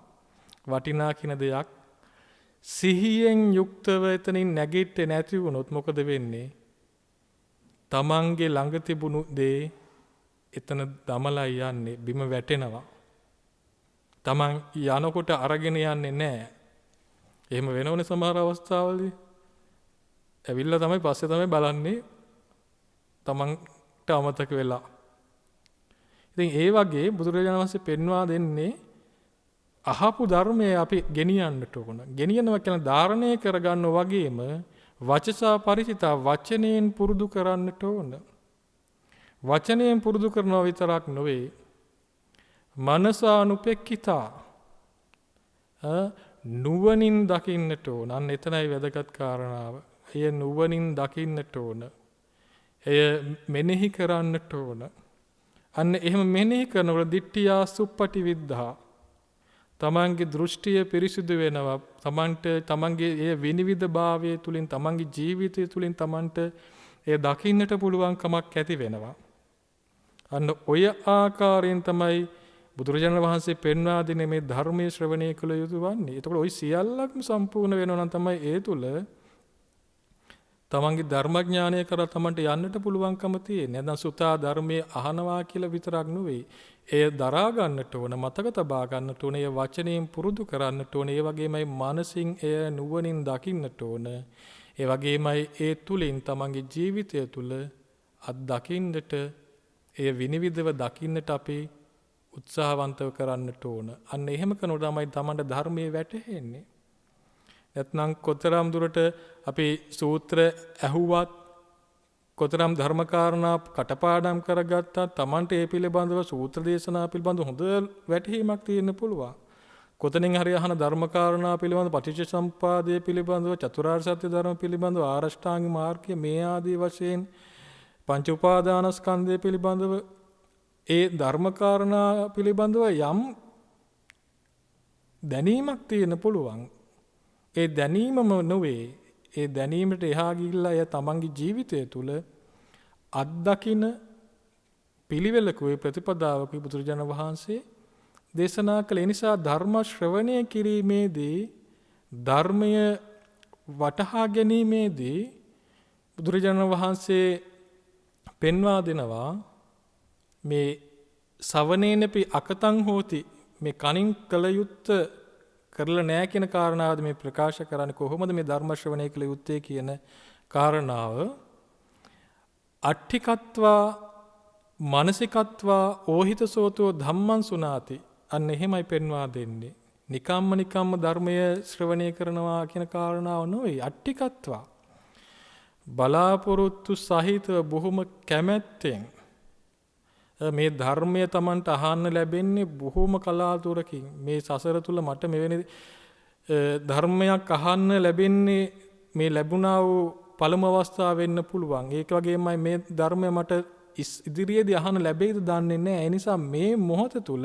වටිනා කින දෙයක් සිහියෙන් යුක්තව එතනින් නැගිට්ටේ නැති වුණොත් මොකද වෙන්නේ? තමන්ගේ ළඟ තිබුණු දේ එතන දමලා යන්නේ, බිම වැටෙනවා. තමන් යනකොට අරගෙන යන්නේ නැහැ. එහෙම වෙනවනේ සමහර අවස්ථාවලදී. ඇවිල්ලා තමයි පස්සේ තමයි බලන්නේ තමන්ට අමතක වෙලා. ඉතින් ඒ වගේ බුදුරජාණන් වහන්සේ පෙන්වා දෙන්නේ අහපු ධර්මය අපි ගෙනියන්නට ඕන. ගෙනියනවා කියන ධාරණය කරගන්න වගේම වචසා පරිචිතා වචනයෙන් පුරුදු කරන්නට ඕන. වචනයෙන් පුරුදු කරනවා විතරක් නොවේ. මනසානුපෙක්ඛිතා නුවණින් දකින්නට ඕන. අන්න එතනයි වැදගත් කාරණාව. එය නුවණින් දකින්නට ඕන. එය මෙනෙහි කරන්නට ඕන. අන්න එහෙම මෙනෙහි කරනකොට දිට්ඨියා සුප්පටි විද්ධා. තමන්ගේ දෘෂ්ටිය පිරිසිදු වෙනවා. තමන්ට තමන්ගේ ඒ විනිවිද භාවය තුලින්, තමන්ගේ ජීවිතය තුලින් තමන්ට එය දකින්නට පුළුවන්කමක් ඇති වෙනවා. අන්න ඔය ආකාරයෙන් තමයි බුදුරජාණන් වහන්සේ පෙන්වා දෙන මේ ධර්මයේ ශ්‍රවණය කළ යුතු වන්නේ. එතකොට ওই සියල්ලක්ම සම්පූර්ණ වෙනවා නම් තමයි ඒ තුල තමන්ගේ ධර්මඥානය කරා තමන්ට යන්නට පුළුවන්කම තියෙන්නේ. නැත්නම් සුතා ධර්මයේ අහනවා කියලා විතරක් නෙවෙයි. එය දරා ගන්නට ඕන, මතක තබා ගන්නට ඕන, ඒ වචනයෙන් පුරුදු කරන්නට ඕන. ඒ වගේමයි මනසින් එය නුවණින් දකින්නට ඕන. ඒ වගේමයි ඒ තුලින් තමන්ගේ ජීවිතය තුල අත්දකින්නට, එය විනිවිදව දකින්නට අපි උත්සාහවන්තව කරන්නට ඕන. අන්න එහෙම කරනකොට තමයි තමන්ට ධර්මයේ වැටහෙන්නේ. නැත්නම් කොතරම් දුරට අපි සූත්‍ර ඇහුවත්, කොතරම් ධර්මකාරණා කටපාඩම් කරගත්තත් තමන්ට ඒ පිළිබඳව සූත්‍ර දේශනා පිළිබඳව හොඳ වැටහීමක් තියෙන්න පුළුවන්. කොතනින් හරි අහන ධර්මකාරණා පිළිබඳව, පටිච්ච සමුප්පාදය පිළිබඳව, චතුරාර්ය සත්‍ය ධර්ම පිළිබඳව, ආරෂ්ඨාංග මාර්ගය මේ ආදී වශයෙන් පංච උපාදානස්කන්ධය පිළිබඳව, ඒ ධර්මකාරණා පිළිබඳව යම් දැනීමක් තියෙන්න පුළුවන්. ඒ දැනීමම නොවේ, ඒ දැනීමට එහා ගිහිල්ලා එය තමන්ගේ ජීවිතය තුළ අත්දකින පිළිවෙලකුයි ප්‍රතිපදාවකුයි බුදුරජාණන් වහන්සේ දේශනා කළ. නිසා ධර්ම ශ්‍රවණය කිරීමේදී, ධර්මය වටහා ගැනීමේදී බුදුරජාණන් වහන්සේ පෙන්වා දෙනවා මේ සවනේනපි අකතං හෝති, මේ කනින් කළ යුත්ත කරලා නැහැ කියන කාරණාවද මේ ප්‍රකාශ කරන්නේ. කොහොමද මේ ධර්ම ශ්‍රවණය කළ යුත්තේ කියන කාරණාව. අට්ඨිකත්වා මානසිකත්වා ඕහිතසෝතෝ ධම්මං සුනාති. අන්න එහෙමයි පෙන්වා දෙන්නේ. නිකම්ම ධර්මය ශ්‍රවණය කරනවා කියන කාරණාව නෙවෙයි. අට්ඨිකත්වා බලාපොරොත්තු සහිතව බොහොම කැමැත්තෙන් මේ ධර්මය Tamanට අහන්න ලැබෙන්නේ බොහොම කලාතුරකින්. මේ සසර තුල මට මෙවැනි ධර්මයක් අහන්න ලැබෙන්නේ මේ ලැබුණා වූ පළමු අවස්ථාව වෙන්න පුළුවන්. ඒක වගේමයි මේ ධර්මය මට ඉදිරියේදී අහන්න ලැබෙයිද දන්නේ නැහැ. ඒ නිසා මේ මොහොත තුල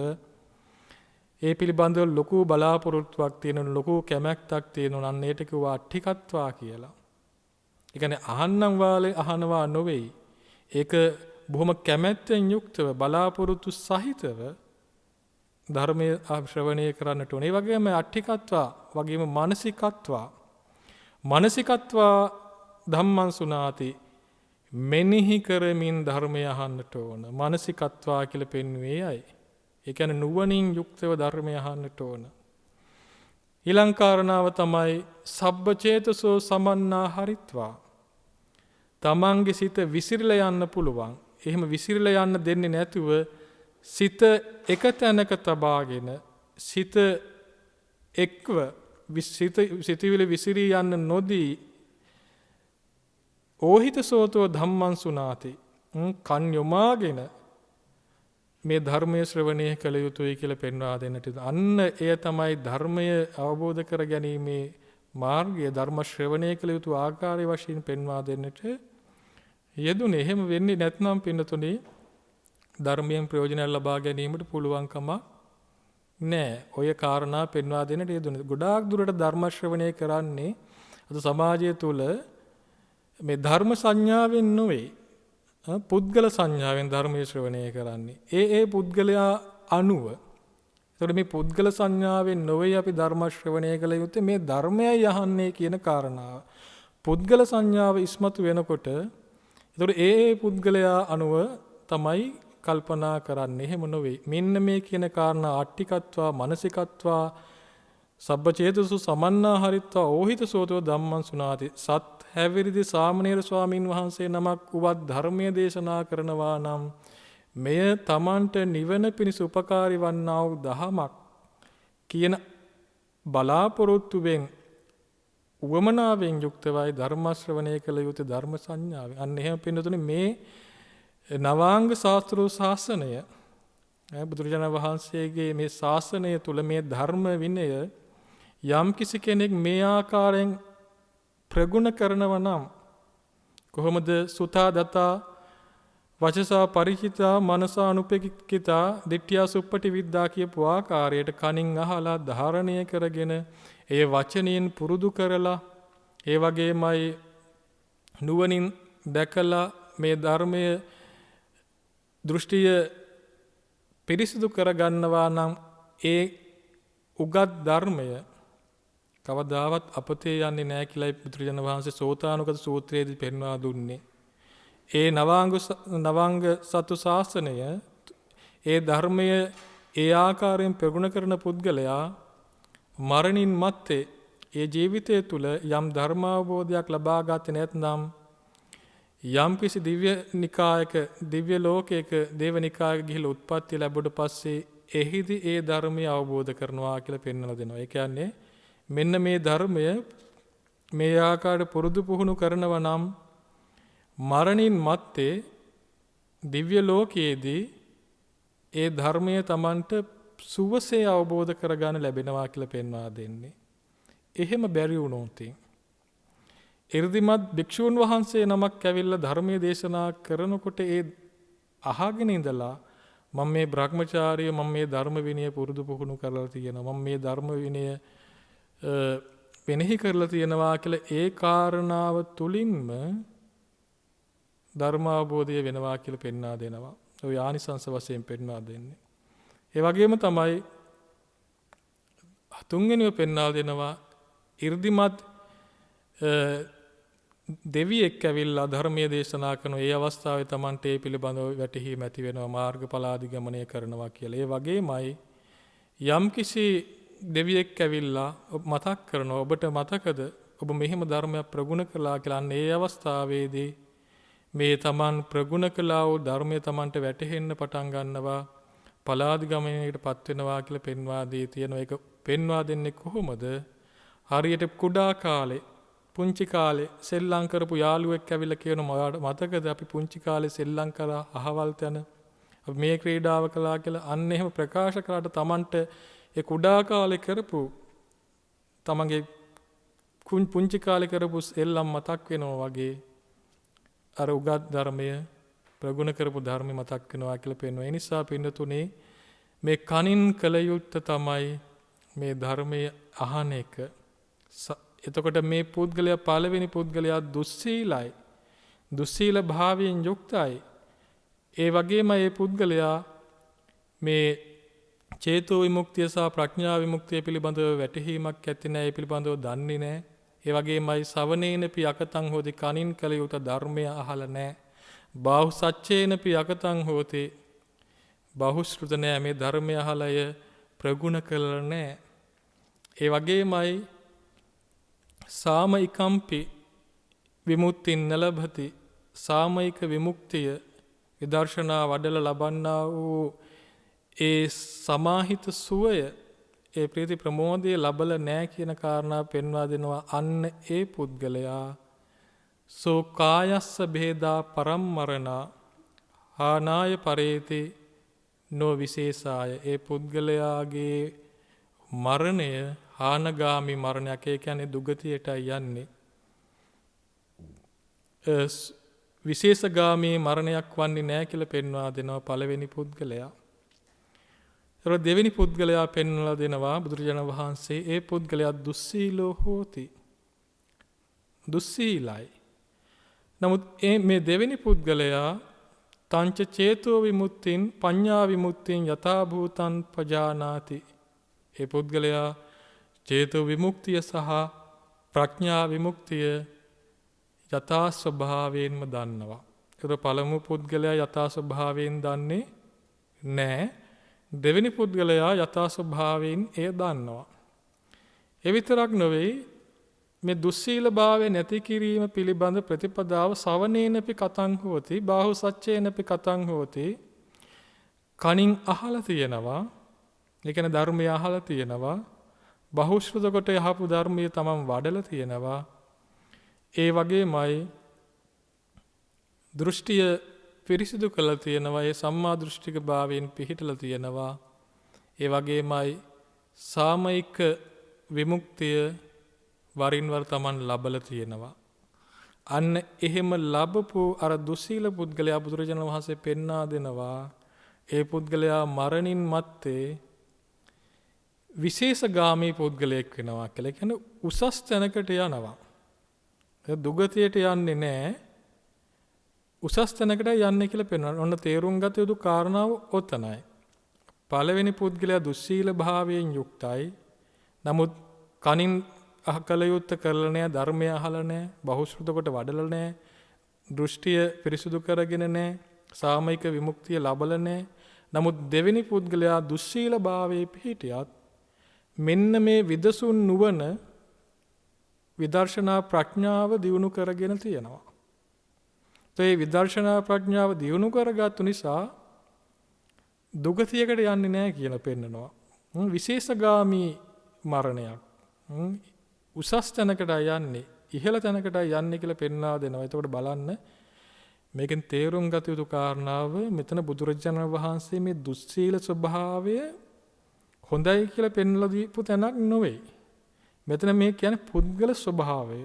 ඒ පිළිබඳව ලොකු බලාපොරොත්තුවක් තියෙන, ලොකු කැමැත්තක් තියෙනවා. අන්න ඒකට කිව්වා අට්ඨිකත්වා කියලා. ඒ කියන්නේ අහන්නම් වාලේ අහනවා නොවේයි. ඒක බොහොම කැමැත්තෙන් යුක්තව බලාපොරොත්තු සහිතව ධර්මයේ ශ්‍රවණය කරන්නට ඕනේ. ඒ වගේම අට්ඨිකත්වා වගේම මානසිකත්වා. මානසිකත්වා ධම්මං සුනාති. මෙනෙහි කරමින් ධර්මය අහන්නට ඕන. මානසිකත්වා කියලා පෙන්වුවේ අය. ඒ කියන්නේ නුවණින් යුක්තව ධර්මය අහන්නට ඕන. ඊළඟ කාරණාව තමයි සබ්බචේතසෝ සමන්නා හරිත්වා. තමන්ගේ සිත විසිරලා යන්න පුළුවන්. එහෙම විසිරලා යන්න දෙන්නේ නැතුව සිත එක තැනක තබාගෙන සිත එක්ව සිතවිලි විසිරී යන්න නොදී ඕහිත සෝතෝ ධම්මං සුනාති කන් යොමාගෙන මේ ධර්මය ශ්‍රවණය කළ යුතුයි කියලා පෙන්වා දෙන්නට. අන්න එය තමයි ධර්මය අවබෝධ කර ගැනීමේ මාර්ගය, ධර්ම ශ්‍රවණය කළ යුතු ආකාරය වශයෙන් පෙන්වා දෙන්නට යෙදුනේ. එහෙම වෙන්නේ නැත්නම් පින්නතුනේ ධර්මයෙන් ප්‍රයෝජනයක් ලබා ගැනීමට පුළුවන්කම නැහැ. ඔය කාරණා පෙන්වා දෙන්නට යෙදුනේ. ගොඩාක් දුරට ධර්ම ශ්‍රවණය කරන්නේ අද සමාජය තුළ මේ ධර්ම සංඥාවෙන් නොවේ, පුද්ගල සංඥාවෙන් ධර්මයේ ශ්‍රවණය කරන්නේ. ඒ පුද්ගලයා අනුව. ඒතකොට මේ පුද්ගල සංඥාවෙන් නොවේ අපි ධර්ම ශ්‍රවණය කළ යුත්තේ, මේ ධර්මයයි අහන්නේ කියන කාරණාව. පුද්ගල සංඥාව ඉස්මතු වෙනකොට ඒතකොට ඒ පුද්ගලයා අනුව තමයි කල්පනා කරන්නේ. එහෙම නොවේ. මෙන්න මේ කියන කාරණා අට්ටිකත්වා මනසිකත්වා සබ්බචේතසු සමන්නාහරිත්වා ඕහිත සෝතෝ ධම්මං සුනාති. සත් හැවිරිදි සාමණේර ස්වාමීන් වහන්සේ නමක් උවත් ධර්මයේ දේශනා කරනවා නම් මෙය තමන්ට නිවන පිණිස උපකාරී වන්නා වූ දහමක් කියන බලාපොරොත්තුවෙන් උවමනාවෙන් යුක්තවයි ධර්ම ශ්‍රවණය කළ යුතු ධර්ම සංඥාව. අන්න එහෙම පින්නතුනේ මේ නවාංග ශාස්ත්‍රෝ ශාසනය බුදුරජාණන් වහන්සේගේ මේ ශාසනය තුල මේ ධර්ම විනය යම් කිසි කෙනෙක් මේ ආකාරයෙන් ප්‍රගුණ කරනවා නම් කොහොමද සුතා දතා වචසා පරිචිතා මනසා අනුපෙක්කිතා දිට්ඨියා සුප්පටි විද්දා කියපු ආකාරයට කනින් අහලා ධාරණය කරගෙන ඒ වචනයෙන් පුරුදු කරලා ඒ වගේමයි නුවණින් දැකලා මේ ධර්මයේ දෘෂ්ටිය පිරිසිදු කරගන්නවා නම් ඒ උගත් ධර්මය කවදාවත් අපතේ යන්නේ නැහැ කියලායි බුදුරජාණන් වහන්සේ සෝතානුගත සූත්‍රයේදී පෙන්වා දුන්නේ. ඒ නවාංග සතු ශාසනය ඒ ධර්මය ඒ ආකාරයෙන් ප්‍රගුණ කරන පුද්ගලයා මරණින් මත්තේ ඒ ජීවිතය තුළ යම් ධර්මාවබෝධයක් ලබා ගත්තේ නැත්නම් යම් කිසි දිව්‍ය නිකායක දිව්‍ය ලෝකයක දේව නිකායක ගිහිලා උත්පත්ති ලැබුවට පස්සේ එහිදී ඒ ධර්මය අවබෝධ කරනවා කියලා පෙන්වලා දෙනවා. ඒ කියන්නේ මෙන්න මේ ධර්මය මේ ආකාරයට පුරුදු පුහුණු කරනවා නම් මරණින් මත්තේ දිව්‍ය ලෝකයේදී ඒ ධර්මය Tamanට සුවසේ අවබෝධ කරගන්න ලැබෙනවා කියලා පෙන්වා දෙන්නේ. එහෙම බැරි වුණොත් ඉර්ධිමත් භික්ෂූන් වහන්සේ නමක් ඇවිල්ලා ධර්මයේ දේශනා කරනකොට ඒ අහගෙන ඉඳලා මම මේ බ්‍රහ්මචාරිය මම මේ ධර්ම විනය පුරුදු පුහුණු කරලා තියෙනවා මම මේ ධර්ම විනය වෙනෙහි කරලා තියෙනවා කියලා ඒ කාරණාව තුලින්ම ධර්ම අවබෝධය වෙනවා කියලා පෙන්වා දෙනවා. ඔය ආනිසංස වශයෙන් පෙන්වා දෙන්නේ. ඒ වගේම තමයි තුන්වෙනිව පෙන්වා දෙනවා 이르දිමත් දෙවියෙක් ඇවිල්ලා ධර්මයේ දේශනා කරන ඒ අවස්ථාවේ Tamante ඒ පිළිබඳව වැටහීම ඇති වෙනවා මාර්ගඵල ආදිගමනය කරනවා කියලා. ඒ වගේමයි යම්කිසි දෙවියෙක් ඇවිල්ලා මතක් කරනවා ඔබට මතකද ඔබ මෙහිම ධර්මයක් ප්‍රගුණ කළා කියලා. අන්න ඒ අවස්ථාවේදී මේ Taman ප්‍රගුණ කළා වූ ධර්මය Tamanට වැටහෙන්න පටන් ගන්නවා පලාදිගමනයකට පත් වෙනවා කියලා පෙන්වා දී තියෙනවා. ඒක පෙන්වා දෙන්නේ කොහොමද? හරියට කුඩා කාලේ පුංචි කාලේ සෙල්ලම් කරපු යාළුවෙක් ඇවිල්ලා කියනවා මතකද අපි පුංචි කාලේ සෙල්ලම් කරා අහවල් තැන අපි මේ ක්‍රීඩාව කළා කියලා. අන්න එහෙම ප්‍රකාශ කළාට Tamanට ඒ කුඩා කාලේ කරපු තමන්ගේ පුංචි කාලේ කරපු සෙල්ලම් මතක් වෙනවා වගේ අර උගත් ධර්මය ප්‍රගුණ කරපු ධර්මය මතක් වෙනවා කියලා පෙන්වනවා. ඒ නිසා පින්නතුනේ මේ කනින් කළ යුත්තේ තමයි මේ ධර්මයේ අහන එක. එතකොට මේ පුද්ගලයා පළවෙනි පුද්ගලයා දුස්සීලයි. දුස්සීල භාවයෙන් යුක්තයි. ඒ වගේම මේ පුද්ගලයා මේ චේතෝ විමුක්තිය සහ ප්‍රඥා විමුක්තිය පිළිබඳව වැටහීමක් ඇති නැහැ. ඒ පිළිබඳව දන්නේ නැහැ. ඒ වගේමයි සවනේනපි යකතං හෝති කනින් කළ යුතු ධර්මය අහලා නැහැ. බාහු සච්චේනපි යකතං හෝති බහුශ්‍රුත නැහැ. මේ ධර්මය අහලය ප්‍රගුණ කළා නැහැ. ඒ වගේමයි සාමයිකම්පි විමුක්තින් නලභති සාමයික විමුක්තිය විදර්ශනා වඩල ලබන්නා වූ ඒ සමාහිත සුවය ඒ ප්‍රීති ප්‍රමෝදය ලබල නෑ කියන කාරණා පෙන්වා දෙනවා. අන්න ඒ පුද්ගලයා සෝ කායස්ස භේදා පරම්මරණා ආනාය පරේති නෝ විශේෂාය. ඒ පුද්ගලයාගේ මරණය හානගාමි මරණයක්. ඒ කියන්නේ දුගතියටයි යන්නේ. විශේෂගාමී මරණයක් වන්නේ නෑ කියලා පෙන්වා දෙනවා පළවෙනි පුද්ගලයා. දෙවෙනි පුද්ගලයා පෙන්වලා දෙනවා බුදුරජාණන් වහන්සේ ඒ පුද්ගලයා දුස්සීලෝ හෝති. දුස්සීලයි. නමුත් මේ දෙවෙනි පුද්ගලයා තංච චේතෝ විමුක්තින් පඤ්ඤා විමුක්තින් යථා භූතං පජානාති. ඒ පුද්ගලයා චේතෝ විමුක්තිය සහ ප්‍රඥා විමුක්තිය යථා ස්වභාවයෙන්ම දන්නවා. ඒක පළමු පුද්ගලයා යථා ස්වභාවයෙන් දන්නේ නැහැ. දෙවෙනි පුද්ගලයා යථා ස්වභාවයෙන් එය දන්නවා. ඒ විතරක් නොවේ මේ දුස්සීලභාවය නැති කිරීම පිළිබඳ ප්‍රතිපදාව සවනේනපි කතං හෝති බාහු සච්චේනපි කතං හෝති. කනින් අහලා තියෙනවා. ඒ කියන්නේ ධර්මය අහලා තියෙනවා. බහුශ්‍රත කොට යහපු ධර්මයේ තමන් වඩලා තියෙනවා. ඒ වගේමයි දෘෂ්ටිය පිරිසිදු කළා තියෙනවා. ඒ සම්මා දෘෂ්ටික භාවයෙන් පිහිටලා තියෙනවා. ඒ වගේමයි සාමයික විමුක්තිය වරින් වර තමන් ලබලා තියෙනවා. අන්න එහෙම ලැබපු අර දුස්සීල පුද්ගලයා බුදුරජාණන් වහන්සේ පෙන්වා දෙනවා. ඒ පුද්ගලයා මරණින් මත්තේ විශේෂගාමී පුද්ගලයෙක් වෙනවා කියලා. ඒ කියන්නේ උසස් තැනකට යනවා. දුගතියට යන්නේ නැහැ. උසස් තැනකට යන්නේ කියලා පෙන්වනවා. ඔන්න තේරුම් ගත යුතු කාරණාව ඔතනයි. පළවෙනි පුද්ගලයා දුස්සීල භාවයෙන් යුක්තයි. නමුත් කනින් අහකල යුත්තේ කරලා නැහැ, ධර්මය අහලා නැහැ, බහුශ්‍රත කොට වඩලා නැහැ, දෘෂ්ටිය පිරිසුදු කරගෙන නැහැ, සාමයික විමුක්තිය ලබලා නැහැ. නමුත් දෙවෙනි පුද්ගලයා දුස්සීල භාවයේ පිහිටියත් මෙන්න මේ විදසුන් නුවණ විදර්ශනා ප්‍රඥාව දියුණු කරගෙන තියෙනවා. ඒ විදර්ශනා ප්‍රඥාව දියුණු කරගත්තු නිසා දුගතියකට යන්නේ නැහැ කියලා පෙන්නනවා. විශේෂගාමී මරණයක්. උසස් තැනකට යන්නේ, ඉහළ තැනකට යන්නේ කියලා පෙන්වා දෙනවා. එතකොට බලන්න මේකෙන් තේරුම් ගත යුතු කාරණාව මෙතන බුදුරජාණන් වහන්සේ මේ දුස්සීල ස්වභාවය හොඳයි කියලා පෙන්වලා දීපු තැනක් නෙවෙයි. මෙතන මේ කියන්නේ පුද්ගල ස්වභාවය.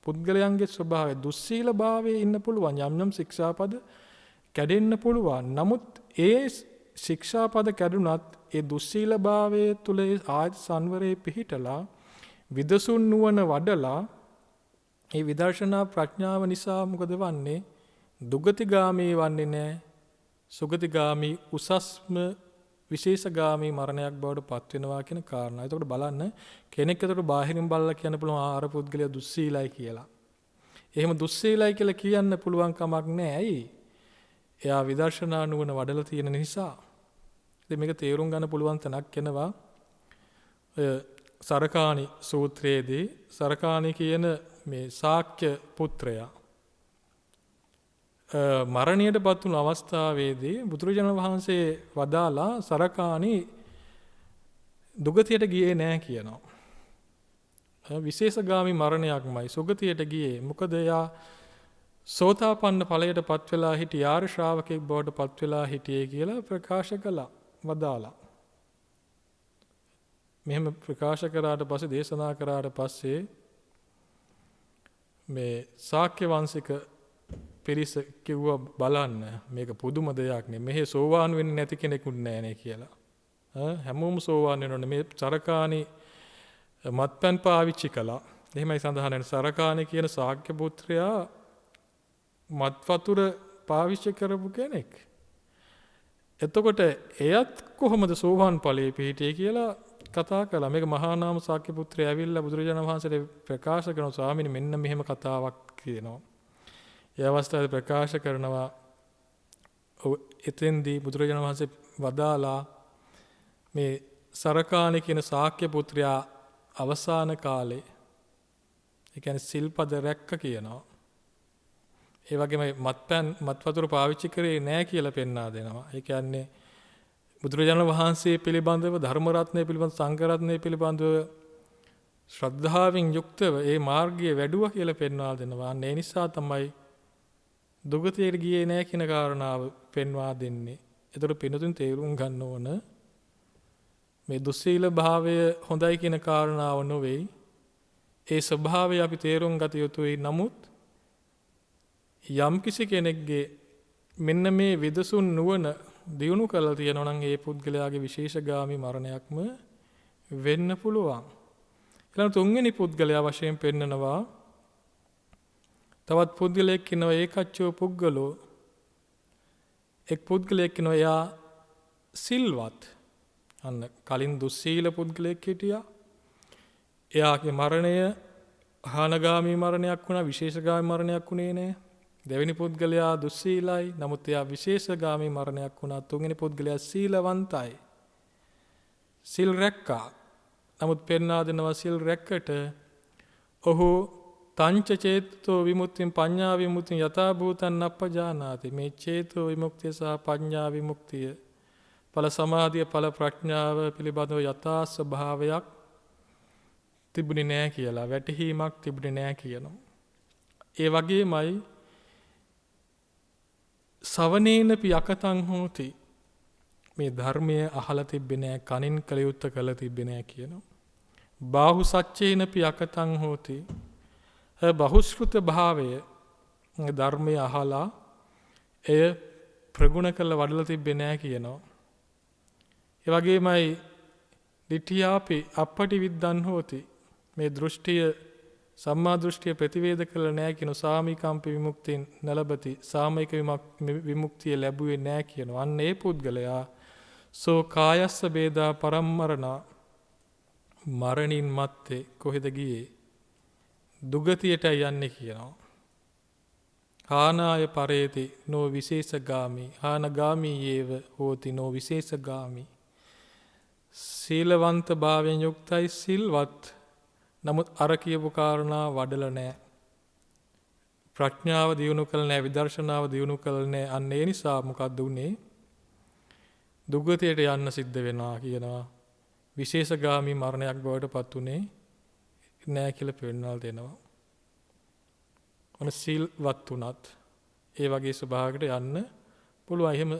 පුද්ගලයන්ගේ ස්වභාවය දුස්සීල භාවයේ ඉන්න පුළුවන්. යම් යම් ශික්ෂාපද කැඩෙන්න පුළුවන්. නමුත් ඒ ශික්ෂාපද කැඩුනත් ඒ දුස්සීල භාවයේ තුල ආයත සංවරයේ පිහිටලා විදසුන් නුවණ වඩලා ඒ විදර්ශනා ප්‍රඥාව නිසා මොකද වන්නේ? දුගතිගාමී වන්නේ නැහැ. සුගතිගාමී උසස්ම විශේෂගාමී මරණයක් බවට පත් වෙනවා කියන කාරණා. එතකොට බලන්න කෙනෙක් එතකොට බාහිරින් බලලා කියන්න පුළුවන් ආර පුද්ගලයා දුස්සීලයි කියලා. එහෙම දුස්සීලයි කියලා කියන්න පුළුවන් කමක් නැහැ. ඇයි? එයා විදර්ශනා නුවණ වඩලා තියෙන නිසා. ඉතින් මේක තේරුම් ගන්න පුළුවන් තැනක් වෙනවා. සරකාණි සූත්‍රයේදී සරකාණි කියන මේ ශාක්‍ය පුත්‍රයා මරණයට පත් වුණු අවස්ථාවේදී බුදුරජාණන් වහන්සේ වදාලා සරකාණි දුගතියට ගියේ නැහැ කියනවා. විශේෂගාමී මරණයක්මයි සුගතියට ගියේ. මොකද එයා සෝතාපන්න ඵලයට පත් වෙලා හිටිය ආර්ය ශ්‍රාවකෙක් බවට පත් වෙලා හිටියේ කියලා ප්‍රකාශ කළා වදාලා. මෙහෙම ප්‍රකාශ කරාට පස්සේ දේශනා කරාට පස්සේ මේ ශාක්‍ය වංශික පිරිස කිව්වා බලන්න මේක පුදුම දෙයක් නේ. මෙහි සෝවාන් වෙන්නේ නැති කෙනෙකුත් නැහැ නේ කියලා. හැමෝම සෝවාන් වෙනවනේ. මේ සරකාණි මත්පැන් පාවිච්චි කළා. එහෙමයි සඳහන් වෙන සරකාණි කියන ශාක්‍ය පුත්‍රයා මත් වතුර පාවිච්චි කරපු කෙනෙක්. එතකොට එයත් කොහොමද සෝවාන් ඵලයේ පිහිටියේ කියලා කතා කළා. මේක මහා නාම ශාක්‍ය පුත්‍රයා ඇවිල්ලා බුදුරජාණන් වහන්සේට ප්‍රකාශ කරන ස්වාමීනි මෙන්න මෙහෙම කතාවක් කියනවා. ඒ අවස්ථාවේ ප්‍රකාශ කරනවා එතෙන්දී බුදුරජාණන් වහන්සේ වදාලා මේ සරකාණි කියන ශාක්‍ය පුත්‍රයා අවසාන කාලේ ඒ කියන්නේ සිල්පද රැක්ක කියනවා. ඒ වගේම මත් වතුර පාවිච්චි කරේ නැහැ කියලා පෙන්වා දෙනවා. ඒ කියන්නේ බුදුරජාණන් වහන්සේ පිළිබඳව ධර්ම රත්නය පිළිබඳ සංඝ රත්නය පිළිබඳව ශ්‍රද්ධාවෙන් යුක්තව ඒ මාර්ගය වැඩුවා කියලා පෙන්වා දෙනවා. ඒ නිසා තමයි දුගතියට ගියේ නැහැ කියන කාරණාව පෙන්වා දෙන්නේ. ඒතර පිනතුන් තේරුම් ගන්න ඕන මේ දුස්සීල භාවය හොඳයි කියන කාරණාව නොවේ. ඒ ස්වභාවය අපි තේරුම් ගත යුතුයි. නමුත් යම් කිසි කෙනෙක්ගේ මෙන්න මේ විදසුන් නුවණ දියුණු කරලා තියෙනවා නම් ඒ පුද්ගලයාගේ විශේෂගාමී මරණයක්ම වෙන්න පුළුවන්. ඊළඟ තුන්වෙනි පුද්ගලයා වශයෙන් පෙන්නනවා තවත් පුද්ගලයෙක් ඉන්නවා ඒකච්චෝ පුද්ගලෝ. එක් පුද්ගලයෙක් ඉන්නවා එයා සිල්වත්. අන්න කලින් දුස්සීල පුද්ගලයෙක් හිටියා. එයාගේ මරණය හානගාමී මරණයක් වුණා, විශේෂගාමී මරණයක් වුණේ නෑ. දෙවෙනි පුද්ගලයා දුස්සීලයි. නමුත් එයා විශේෂගාමී මරණයක් වුණා. තුන්වෙනි පුද්ගලයා සීලවන්තයි. සිල් රැක්කා. නමුත් පෙන්වා දෙනවා සිල් රැක්කට ඔහු තංච චේතෝ විමුක්තියෙන් පඤ්ඤා විමුක්තිය යථා භූතං අපජානාති. මේ චේතෝ විමුක්තිය සහ පඤ්ඤා විමුක්තිය ඵල සමාධිය ඵල ප්‍රඥාව පිළිබඳව යථා ස්වභාවයක් තිබුණේ නැහැ කියලා, වැටහීමක් තිබුණේ නැහැ කියනවා. ඒ වගේමයි සවනේනපි යකතං හෝති. මේ ධර්මය අහලා තිබ්බේ නැහැ, කනින් කළ යුත්තේ කළ තිබ්බේ නැහැ කියනවා. බාහු සච්චේනපි යකතං හෝති. බහුශ්‍රුත භාවය ධර්මය අහලා එය ප්‍රගුණ කළ වඩලා තිබ්බේ නැහැ කියනවා. ඒ වගේමයි දිට්ඨියාපි අපටි විද්දන් හෝති. මේ දෘෂ්ටිය සම්මා දෘෂ්ටිය ප්‍රතිවේද කළ නැහැ කියන සාමිකම්පි විමුක්තියෙන් නලබති. සාමයික විමුක්තිය ලැබුවේ නැහැ කියනවා. අන්න ඒ පුද්ගලයා සෝ කායස්ස බේදා පරම්මරණා. මරණින් මත්තේ කොහෙද ගියේ? දුගතියට යන්නේ කියනවා. හානාය පරේති නෝ විශේෂගාමි. හානගාමී යේව හෝති නෝ විශේෂගාමි. සීලවන්ත භාවයෙන් යුක්තයි, සිල්වත්. නමුත් අර කියපු කාරණා වඩලා නැහැ. ප්‍රඥාව දියුණු කළ නැහැ, විදර්ශනාව දියුණු කළ නැහැ. අන්න ඒ නිසා මොකක්ද උනේ? දුගතියට යන්න සිද්ධ වෙනවා කියනවා. විශේෂගාමී මරණයක් බවට පත් උනේ නැහැ කියලා පෙන්වලා දෙනවා. ඔන්න සිල්වත් උනත් ඒ වගේ ස්වභාවයකට යන්න පුළුවන්. එහෙම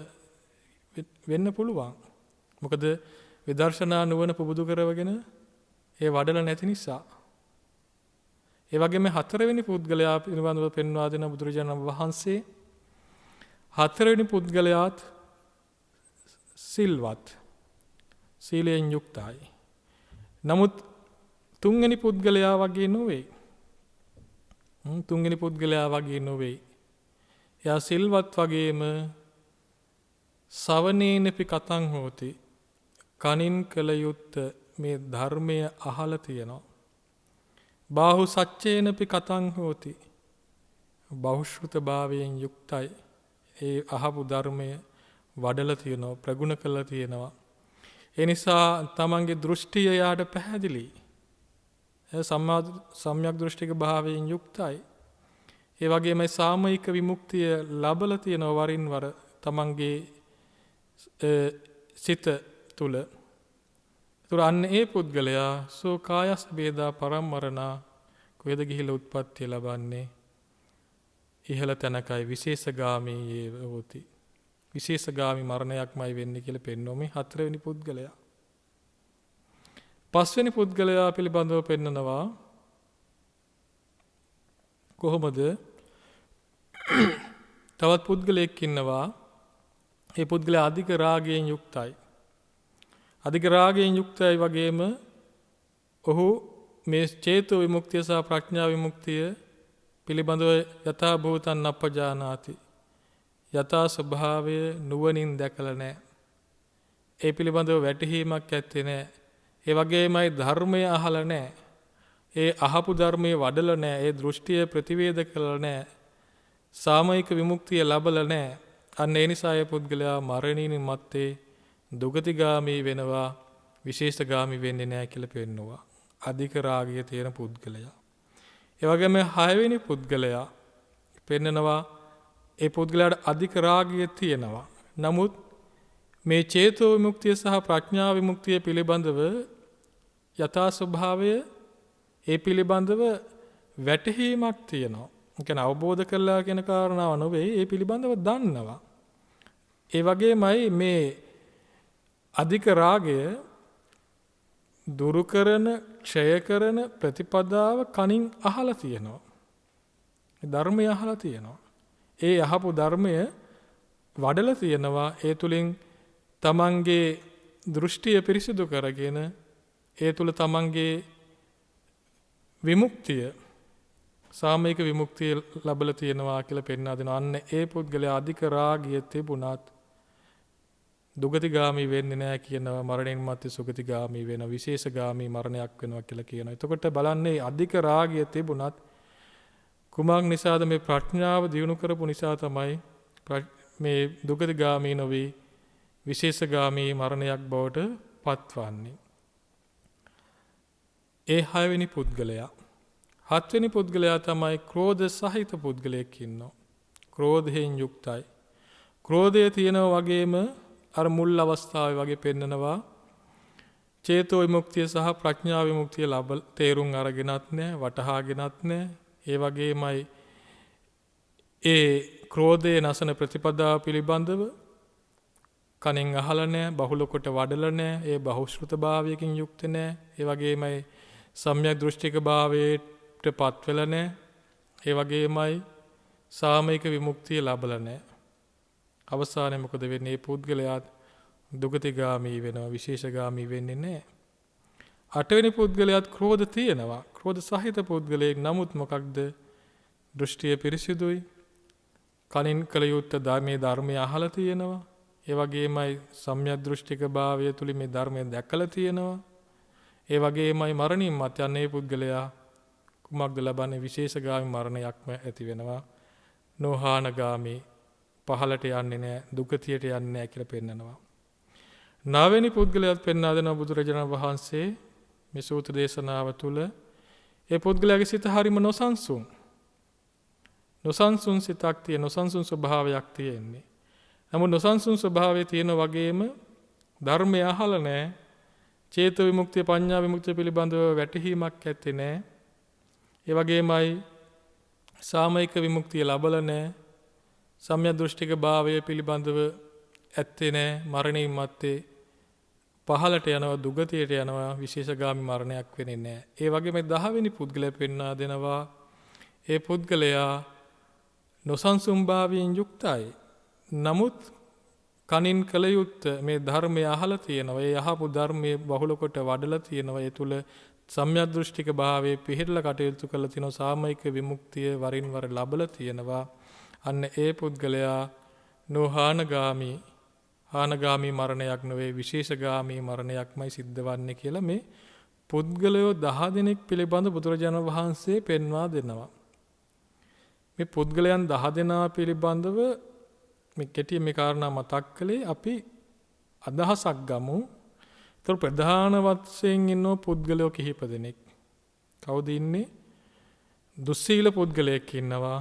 වෙන්න පුළුවන්. මොකද විදර්ශනා නුවණ පුබුදු කරවගෙන ඒ වඩලා නැති නිසා. ඒ වගේම හතරවෙනි පුද්ගලයා පිළිබඳව පෙන්වා දෙන බුදුරජාණන් වහන්සේ හතරවෙනි පුද්ගලයාත් සිල්වත්, සීලයෙන් යුක්තයි. නමුත් තුන්වෙනි පුද්ගලයා වගේ නොවේ. තුන්වෙනි පුද්ගලයා වගේ නොවේ. එයා සිල්වත් වගේම සවනේනපි කතං හෝති. කනින් කළ යුත්ත මේ ධර්මය අහලා තියෙනවා. බාහු සච්චේනපි කතං හෝති. බහුශ්‍රුත භාවයෙන් යුක්තයි. ඒ අහපු ධර්මය වඩලා තියෙනවා, ප්‍රගුණ කළා තියෙනවා. ඒ නිසා තමන්ගේ දෘෂ්ටිය යාට පැහැදිලි. සම්‍යක් දෘෂ්ටික භාවයෙන් යුක්තයි. ඒ වගේම සාමයික විමුක්තිය ලබලා තියෙනවා වරින් වර තමන්ගේ සිත තුල. ඒතර අන්න ඒ පුද්ගලයා සෝ කායස් බේදා පරම්මරණා. කොහෙද ගිහිලා උත්පත්තිය ලබන්නේ? ඉහළ තැනකයි. විශේෂගාමී යේව හෝති. විශේෂගාමී මරණයක්මයි වෙන්නේ කියලා පෙන්වන්නේ මේ හතරවෙනි පුද්ගලයා. පස්වෙනි පුද්ගලයා පිළිබඳව පෙන්නනවා කොහොමද? තවත් පුද්ගලයෙක් ඉන්නවා. ඒ පුද්ගලයා අධික රාගයෙන් යුක්තයි. අධික රාගයෙන් යුක්තයි වගේම ඔහු මේ චේතෝ විමුක්තිය සහ ප්‍රඥා විමුක්තිය පිළිබඳව යථා භූතං අපජානාති. යථා ස්වභාවය නුවණින් දැකලා නැහැ. ඒ පිළිබඳව වැටහීමක් ඇත්තේ නැහැ. ඒ වගේමයි ධර්මය අහලා නැහැ. ඒ අහපු ධර්මයේ වඩලා නැහැ. ඒ දෘෂ්ටිය ප්‍රතිවේද කළා නැහැ. සාමයික විමුක්තිය ලැබලා නැහැ. අන්න ඒ නිසා ඒ පුද්ගලයා මරණින් මත්තේ දුගතිගාමී වෙනවා, විශේෂගාමී වෙන්නේ නැහැ කියලා පෙන්නවා. අධික රාගය තියෙන පුද්ගලයා. ඒ වගේම 6 වෙනි පුද්ගලයා පෙන්නනවා ඒ පුද්ගලයාට අධික රාගය තියෙනවා. නමුත් මේ චේතෝ විමුක්තිය සහ ප්‍රඥා විමුක්තිය පිළිබඳව යථා ස්වභාවය ඒ පිළිබඳව වැටහීමක් තියෙනවා. ඒ කියන්නේ අවබෝධ කළා කියන කාරණාව නෙවෙයි, ඒ පිළිබඳව දන්නවා. ඒ වගේමයි මේ අධික රාගය දුරු කරන, ක්ෂය කරන ප්‍රතිපදාව කනින් අහලා තියෙනවා. ධර්මය අහලා තියෙනවා. ඒ අහපු ධර්මය වඩලා තියෙනවා. ඒ තුලින් තමන්ගේ දෘෂ්ටිය පිරිසිදු කරගෙන ඒ තුල තමන්ගේ විමුක්තිය, සාමයික විමුක්තිය ලැබලා තියෙනවා කියලා පෙන්වා දෙනවා. අන්න ඒ පුද්ගලයා අධික රාගය තිබුණත් දුගතිගාමී වෙන්නේ නැහැ කියනවා. මරණයෙන් මත්තේ සුගතිගාමී වෙනවා, විශේෂගාමී මරණයක් වෙනවා කියලා කියනවා. එතකොට බලන්නේ අධික රාගය තිබුණත් කුමක් නිසාද? මේ ප්‍රඥාව දියුණු කරපු නිසා තමයි මේ දුගතිගාමී නොවි විශේෂගාමී මරණයක් බවට පත්වන්නේ. ඒ 6 වෙනි පුද්ගලයා. 7 වෙනි පුද්ගලයා තමයි ක්‍රෝධ සහිත පුද්ගලයෙක් ඉන්නවා. ක්‍රෝධයෙන් යුක්තයි. ක්‍රෝධය තියෙනවා වගේම අර මුල් අවස්ථාවේ වගේ පෙන්නනවා චේතෝ විමුක්තිය සහ ප්‍රඥා විමුක්තිය තේරුම් අරගෙනත් නැහැ, වටහාගෙනත් නැහැ. ඒ වගේමයි ඒ ක්‍රෝධයේ නැසන ප්‍රතිපදාව පිළිබඳව කණෙන් අහලා නැහැ, බහුල කොට වඩලා නැහැ, ඒ බහුශ්‍රුත භාවයකින් යුක්ත නැහැ. ඒ වගේමයි සම්‍යක් දෘෂ්ටික භාවයට පත් වෙලා නැහැ. ඒ වගේමයි සාමයික විමුක්තිය ලැබලා නැහැ. අවසානයේ මොකද වෙන්නේ? මේ පුද්ගලයා දුගතිගාමී වෙනවා, විශේෂගාමී වෙන්නේ නැහැ. 8 වෙනි පුද්ගලයාත් ක්‍රෝධ තියෙනවා. ක්‍රෝධ සහිත පුද්ගලයෙක්. නමුත් මොකක්ද? දෘෂ්ටිය පිරිසිදුයි. කනින් කල යුත්තේ ධර්මයේ ධර්මය අහලා තියෙනවා. ඒ වගේමයි සම්‍යක් දෘෂ්ටික භාවය තුලින් මේ ධර්මය දැකලා තියෙනවා. ඒ වගේමයි මරණින් මත් යන්නේ පුද්ගලයා කුමක්ද ලබන්නේ? විශේෂගාමී මරණයක්ම ඇති වෙනවා. නොහානගාමී, පහලට යන්නේ නැහැ, දුගතියට යන්නේ නැහැ කියලා පෙන්නනවා. 9 වෙනි පුද්ගලයාත් පෙන්වා දෙනවා බුදුරජාණන් වහන්සේ මේ සූත්‍ර දේශනාව තුළ. ඒ පුද්ගලයාගේ සිත හරිම නොසන්සුන්. නොසන්සුන් සිතක් තියෙන, නොසන්සුන් ස්වභාවයක් තියෙන්නේ. නමුත් නොසන්සුන් ස්වභාවය තියෙන වගේම ධර්මය අහලා නැහැ. චේතෝ විමුක්තිය, පඤ්ඤා විමුක්තිය පිළිබඳව වැටහීමක් ඇත්තේ නැහැ. ඒ වගේමයි සාමයික විමුක්තිය ලැබලා නැහැ. සම්‍යක් දෘෂ්ටික භාවය පිළිබඳව ඇත්තේ නැහැ. මරණින් මත්තේ පහලට යනවා, දුගතියට යනවා, විශේෂගාමී මරණයක් වෙන්නේ නැහැ. ඒ වගේම 10 වෙනි පුද්ගලයා පෙන්වා දෙනවා ඒ පුද්ගලයා නොසන්සුන් භාවයෙන් යුක්තයි. නමුත් කනින් කල යුත්තේ මේ ධර්මය අහලා තියෙනවා. ඒ අහපු ධර්මයේ බහුල කොට වඩලා තියෙනවා. ඒ තුල සම්‍යක් දෘෂ්ටික භාවයේ පිහිටලා කටයුතු කරලා තියෙනවා. සාමයික විමුක්තිය වරින් වර ලැබලා තියෙනවා. අන්න ඒ පුද්ගලයා නොහානගාමී, හානගාමී මරණයක් නෙවෙයි, විශේෂගාමී මරණයක්මයි සිද්ධ වන්නේ කියලා මේ පුද්ගලයෝ 10 දෙනෙක් පිළිබඳ බුදුරජාණන් වහන්සේ පෙන්වා දෙනවා. මේ පුද්ගලයන් 10 දෙනා පිළිබඳව මේ කෙටි මේ කාරණා මතක් කළේ අපි අදහසක් ගමු. ඒතර ප්‍රධාන වශයෙන් ඉන්න පුද්ගලයෝ කිහිප දෙනෙක්. කවුද ඉන්නේ? දුස්සීල පුද්ගලයෙක් ඉන්නවා.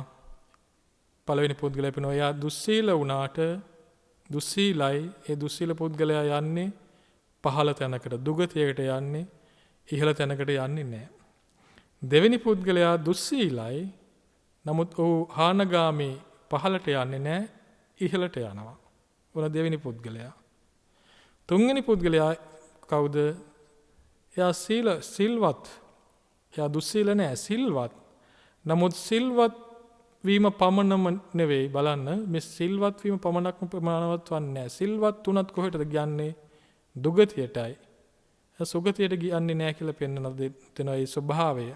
පළවෙනි පුද්ගලයා වෙනවා. එයා දුස්සීල වුණාට දුස්සීලයි. ඒ දුස්සීල පුද්ගලයා යන්නේ පහළ තැනකට, දුගතියකට යන්නේ, ඉහළ තැනකට යන්නේ නැහැ. දෙවෙනි පුද්ගලයා දුස්සීලයි. නමුත් ඔහු හානගාමී, පහළට යන්නේ නැහැ, ඉහළට යනවා. උන දෙවෙනි පුද්ගලයා. තුන්වෙනි පුද්ගලයා කවුද? එයා සිල්වත්. එයා දුස්සීල නැහැ, සිල්වත්. නමුත් සිල්වත් වීම පමණම නෙවෙයි බලන්න, මේ සිල්වත් වීම පමණක්ම ප්‍රමාණවත් වන්නේ නැහැ. සිල්වත් තුනත් කොහෙටද කියන්නේ? දුගතියටයි. සුගතියට ගියන්නේ නැහැ කියලා පෙන්වන දෙනවා ඒ ස්වභාවය.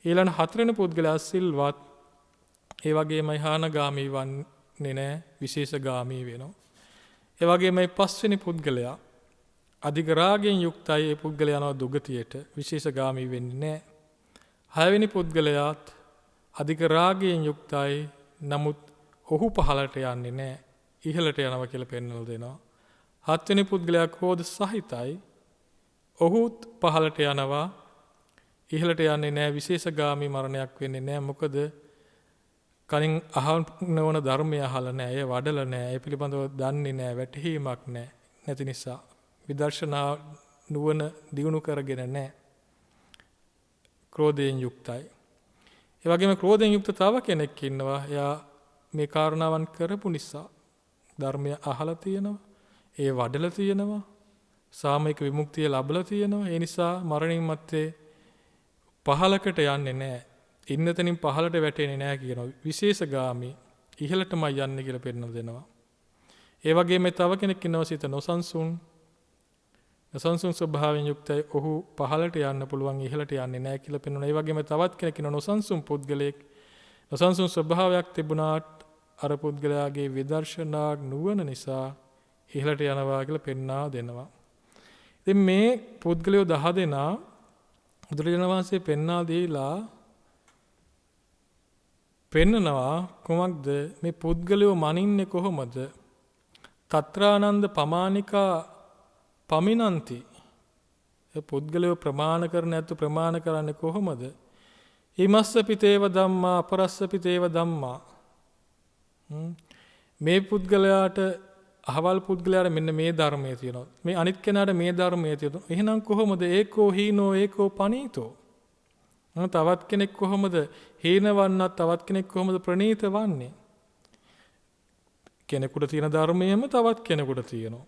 ඊළඟ 4 වෙනි පුද්ගලයා සිල්වත්, ඒ වගේමයි හානගාමී වන්නේ නැහැ, විශේෂගාමී වෙනවා. ඒ වගේමයි 5 වෙනි පුද්ගලයා අධික රාගයෙන් යුක්තයි. ඒ පුද්ගලයා යනවා දුගතියට, විශේෂගාමී වෙන්නේ නැහැ. 6 වෙනි පුද්ගලයාත් අධික රාගයෙන් යුක්තයි. නමුත් ඔහු පහළට යන්නේ නැහැ, ඉහළට යනවා කියලා පෙන්වලා දෙනවා. 7 වෙනි පුද්ගලයා ක්‍රෝධ සහිතයි. ඔහුත් පහළට යනවා, ඉහළට යන්නේ නැහැ, විශේෂගාමී මරණයක් වෙන්නේ නැහැ. මොකද කලින් අහන්න ඕන ධර්මය අහලා නැහැ, ඒ වඩලා නැහැ, ඒ පිළිබඳව දන්නේ නැහැ, වැටහීමක් නැහැ. නැති නිසා විදර්ශනා නුවණ දියුණු කරගෙන නැහැ. ක්‍රෝධයෙන් යුක්තයි. ඒ වගේම ක්‍රෝධයෙන් යුක්ත තව කෙනෙක් ඉන්නවා. එයා මේ කාරණාවන් කරපු නිසා ධර්මය අහලා තියෙනවා, ඒ වඩලා තියෙනවා, සාමයික විමුක්තිය ලැබලා තියෙනවා. ඒ නිසා මරණින් මත්තේ පහලකට යන්නේ නැහැ. ඉන්න තැනින් පහලට වැටෙන්නේ නැහැ කියනවා. විශේෂගාමී ඉහළටමයි යන්නේ කියලා පෙන්නන දෙනවා. ඒ වගේම තව කෙනෙක් ඉන්නවා සිත නොසන්සුන් ස්වභාවයෙන් යුක්තයි. ඔහු පහලට යන්න පුළුවන්, ඉහළට යන්නේ නැහැ කියලා පෙන්වනවා. ඒ වගේම තවත් කෙනෙක් ඉන්නවා නොසන්සුන් පුද්ගලයෙක්. නොසන්සුන් ස්වභාවයක් තිබුණාට අර පුද්ගලයාගේ විදර්ශනා නුවණ නිසා ඉහළට යනවා කියලා පෙන්වා දෙනවා. ඉතින් මේ පුද්ගලයෝ 10 දෙනා බුදුරජාණන් වහන්සේ පෙන්වා දීලා පෙන්නනවා කොමක්ද මේ පුද්ගලයෝ මනින්නේ කොහොමද? තත්‍රානන්ද පමානිකා පමිනන්ති. ඒ පුද්ගලයෝ ප්‍රමාණ කරන ඇතු ප්‍රමාණ කරන්නේ කොහොමද? ීමස්ස පිතේව ධම්මා අපරස්ස පිතේව ධම්මා. මේ පුද්ගලයාට අහවල් පුද්ගලයාට මෙන්න මේ ධර්මයේ තියෙනවා. මේ අනිත් කෙනාට මේ ධර්මයේ තියෙනවා. එහෙනම් කොහොමද ඒකෝ හීනෝ ඒකෝ පනීතෝ? තවත් කෙනෙක් කොහොමද හීනවන්නත්, තවත් කෙනෙක් කොහොමද ප්‍රණීත වන්නේ? කෙනෙකුට තියෙන ධර්මයේම තවත් කෙනෙකුට තියෙනවා.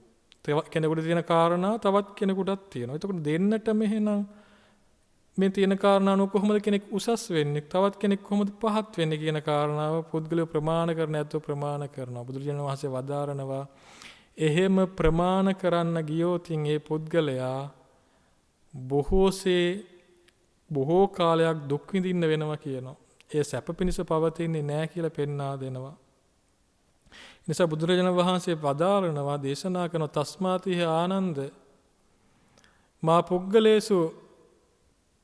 කෙනෙකුට තියෙන කාරණා තවත් කෙනෙකුටත් තියෙනවා. එතකොට දෙන්නටම එහෙනම් මේ තියෙන කාරණාව කොහොමද කෙනෙක් උසස් වෙන්නේ, තවත් කෙනෙක් කොහොමද පහත් වෙන්නේ කියන කාරණාව පුද්ගලයා ප්‍රමාණ කරන ඇත්තෝ ප්‍රමාණ කරනවා. බුදුරජාණන් වහන්සේ වදාරනවා එහෙම ප්‍රමාණ කරන්න ගියොත් ඒ පුද්ගලයා බොහෝ කාලයක් දුක් විඳින්න වෙනවා කියනවා. ඒ සැප පිණිස පවතින්නේ නැහැ කියලා පෙන්වා දෙනවා. නිසා බුදුරජාණන් වහන්සේ වදාරනවා, දේශනා කරන තස්මාතිහ ආනන්ද මා පුද්ගලේසු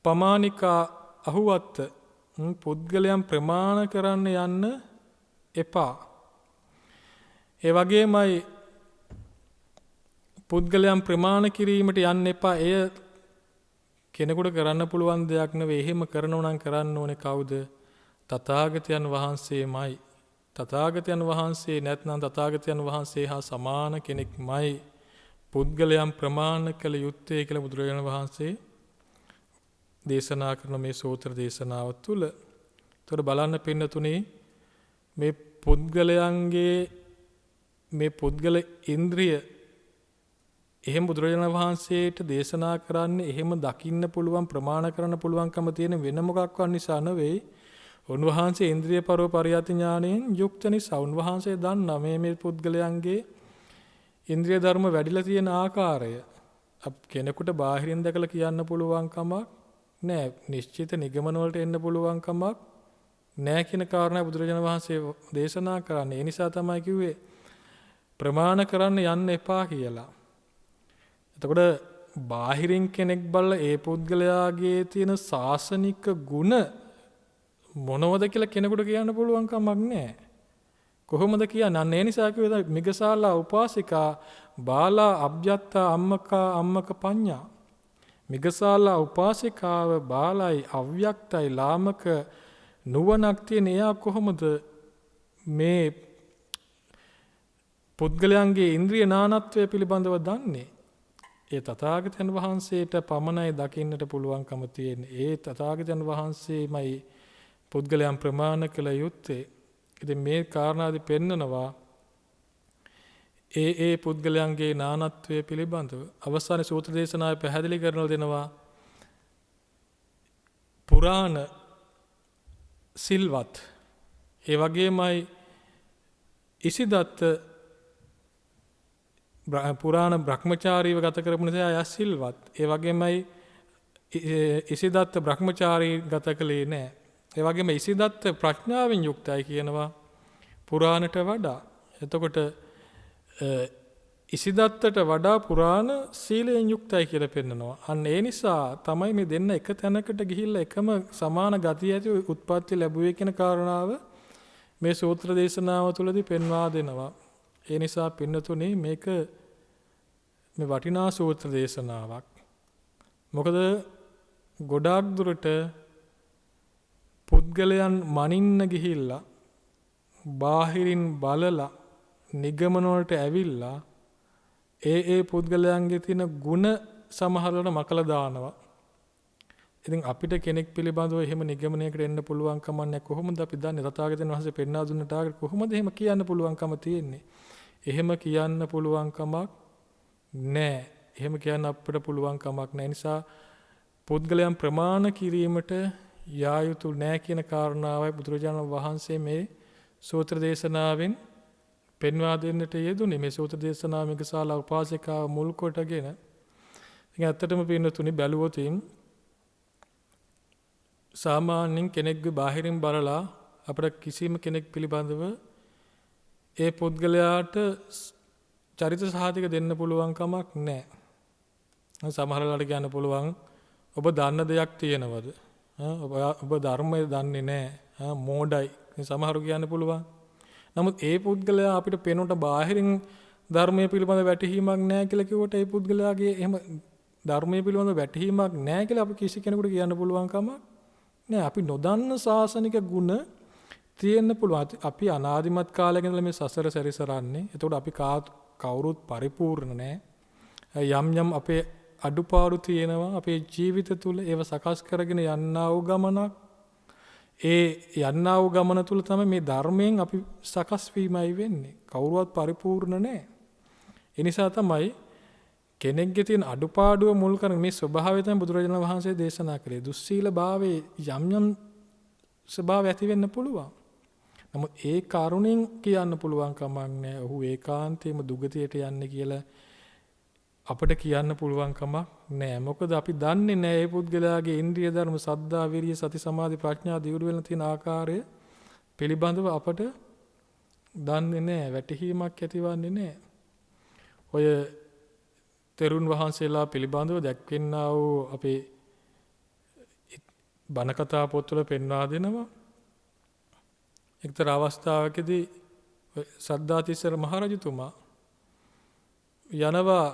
පමානිකා අහුවත්ත. පුද්ගලයන් ප්‍රමාණ කරන්න යන්න එපා. ඒ වගේමයි පුද්ගලයන් ප්‍රමාණ කිරීමට යන්න එපා. එය කෙනෙකුට කරන්න පුළුවන් දෙයක් නෙවෙයි. එහෙම කරනවා නම් කරන්න ඕනේ කවුද? තථාගතයන් වහන්සේමයි. තථාගතයන් වහන්සේ නැත්නම් තථාගතයන් වහන්සේ හා සමාන කෙනෙක්මයි පුද්ගලයන් ප්‍රමාණ කළ යුත්තේ කියලා බුදුරජාණන් වහන්සේ දේශනා කරන මේ සූත්‍ර දේශනාව තුළ. ඒතකොට බලන්න පින්නතුනේ මේ පුද්ගලයන්ගේ මේ පුද්ගල ඉන්ද්‍රිය එහෙම බුදුරජාණන් වහන්සේට දේශනා කරන්නේ එහෙම දකින්න පුළුවන්, ප්‍රමාණ කරන්න පුළුවන්කම තියෙන වෙන මොකක්වත් නිසා නෙවෙයි. උන්වහන්සේ ඉන්ද්‍රිය පරව පරියති ඥාණයෙන් යුක්ත නිසා උන්වහන්සේ දන්නා මේ පුද්ගලයන්ගේ ඉන්ද්‍රිය ධර්ම වැඩිලා තියෙන ආකාරය. කෙනෙකුට බාහිරින් දැකලා කියන්න පුළුවන් කමක් නෑ. නිශ්චිත නිගමන වලට එන්න පුළුවන් කමක් නෑ කියන කාරණා බුදුරජාණන් වහන්සේ දේශනා කරන්නේ. ඒ නිසා තමයි කිව්වේ ප්‍රමාණ කරන්න යන්න එපා කියලා. එතකොට බාහිරින් කෙනෙක් බලලා ඒ පුද්ගලයාගේ තියෙන සාසනික ගුණ මොනවද කියලා කෙනෙකුට කියන්න පුළුවන් කමක් නැහැ. කොහොමද කියන්නේ? අන්න ඒ නිසා කිව්වේ මිගසාලා උපාසිකා බාලා අබ්ජත්තා අම්මක පඤ්ඤා. මිගසාලා උපාසිකාව බාලයි අව්‍යක්තයි ලාමක නුවණක් තියෙන එයා කොහොමද මේ පුද්ගලයන්ගේ ඉන්ද්‍රිය නානත්වය පිළිබඳව දන්නේ? ඒ තථාගතයන් වහන්සේට පමණයි දකින්නට පුළුවන්කම තියෙන්නේ. ඒ තථාගතයන් වහන්සේමයි පුද්ගලයන් ප්‍රමාණ කළ යුත්තේ. ඉතින් මේ කාරණාදි පෙන්නනවා ඒ පුද්ගලයන්ගේ නානත්වය පිළිබඳව. අවසාන සූත්‍ර දේශනාවේ පැහැදිලි කරනවා දෙනවා පුරාණ සිල්වත්, ඒ වගේමයි ඉසිදත්ත පුරාණ බ්‍රහ්මචාරීව ගත කරපු නිසා එයා සිල්වත්. ඒ වගේමයි ඉසිදත්ත බ්‍රහ්මචාරී ගත කළේ නැහැ. ඒ වගේම ඉසිදත්ත ප්‍රඥාවෙන් යුක්තයි කියනවා පුරාණට වඩා. එතකොට ඉසිදත්තට වඩා පුරාණ සීලයෙන් යුක්තයි කියලා පෙන්නනවා. අන්න ඒ නිසා තමයි මේ දෙන්න එක තැනකට ගිහිල්ලා එකම සමාන ගතිය ඇති උත්පත්ති ලැබුවේ කියන කාරණාව මේ සූත්‍ර දේශනාව තුළදී පෙන්වා දෙනවා. ඒ නිසා පින්නතුනේ මේක මේ වටිනා සූත්‍ර දේශනාවක්. මොකද ගොඩාක් දුරට පුද්ගලයන් මනින්න ගිහිල්ලා බාහිරින් බලලා නිගමන වලට ඇවිල්ලා ඒ පුද්ගලයන්ගේ තියෙන ಗುಣ සමහරවල්ට මකලා දානවා. ඉතින් අපිට කෙනෙක් පිළිබඳව එහෙම නිගමනයකට එන්න පුළුවන් කමක් නැහැ. කොහොමද අපි දන්නේ? තථාගතයන් වහන්සේ පෙන්වා දුන්නට කොහොමද එහෙම කියන්න පුළුවන්කම තියෙන්නේ? එහෙම කියන්න පුළුවන් කමක් නැහැ. එහෙම කියන්න අපිට පුළුවන් කමක් නැහැ. නිසා පුද්ගලයන් ප්‍රමාණ කිරීමට යා යුතු නැහැ කියන කාරණාවයි බුදුරජාණන් වහන්සේ මේ සූත්‍ර දේශනාවෙන් පෙන්වා දෙන්නට යෙදුනේ. මේ සූත්‍ර දේශනාව මිගසාලා උපාසිකාව මුල් කොටගෙන. ඉතින් ඇත්තටම පින්නතුනි බැලුවොත් සාමාන්‍යයෙන් කෙනෙක්ගේ බාහිරින් බලලා අපිට කිසිම කෙනෙක් පිළිබඳව ඒ පුද්ගලයාට චරිත සහතික දෙන්න පුළුවන් කමක් නැහැ. සමහර වෙලාවට කියන්න පුළුවන් ඔබ දන්න දෙයක් තියෙනවද? ඔබ ධර්මය දන්නේ නැහැ. මෝඩයි. සමහරු කියන්න පුළුවන්. නමුත් ඒ පුද්ගලයා අපිට පේනට බාහිරින් ධර්මයේ පිළිබඳ වැටහීමක් නැහැ කියලා කිව්වට ඒ පුද්ගලයාගේ එහෙම ධර්මයේ පිළිබඳ වැටහීමක් නැහැ කියලා අපි කිසි කෙනෙකුට කියන්න පුළුවන් කමක් නෑ. අපි නොදන්න ශාසනික ගුණ තියෙන්න පුළුවන්. අපි අනාදිමත් කාලයක ඉඳලා මේ සසර සැරිසරන්නේ. එතකොට අපි කවුරුත් පරිපූර්ණ නෑ. යම් යම් අපේ අඩුපාඩු තියෙනවා අපේ ජීවිත තුළ. ඒව සකස් කරගෙන යන්නා වූ ගමනක්. ඒ යන්නා වූ ගමන තුළ තමයි මේ ධර්මයෙන් අපි සකස් වීමයි වෙන්නේ. කවුරුවත් පරිපූර්ණ නෑ. ඒ නිසා තමයි කෙනෙක්ගේ තියෙන අඩුපාඩුව මුල් කරගෙන මේ ස්වභාවය තමයි බුදුරජාණන් වහන්සේ දේශනා කළේ. දුස්සීල භාවයේ යම් යම් ස්වභාවය ඇති වෙන්න පුළුවන්. නමුත් ඒ කරුණෙන් කියන්න පුළුවන් කමක් නැහැ. ඔහු ඒකාන්තයෙන්ම දුගතියට යන්නේ කියලා අපිට කියන්න පුළුවන් කමක් නැහැ. මොකද අපි දන්නේ නැහැ මේ පුද්ගලයාගේ ඉන්ද්‍රිය ධර්ම සද්ධා විරිය සති සමාධි ප්‍රඥා දියුණු වෙන තියෙන ආකාරය පිළිබඳව අපට දන්නේ නැහැ. වැටහීමක් ඇතිවන්නේ නැහැ. ඔය තෙරුන් වහන්සේලා පිළිබඳව දැක්වෙන්නා වූ අපේ බණ කතා පොත්වල පෙන්වා දෙනවා. එක්තරා අවස්ථාවකදී සද්ධාතිස්ස මහරජතුමා යනවා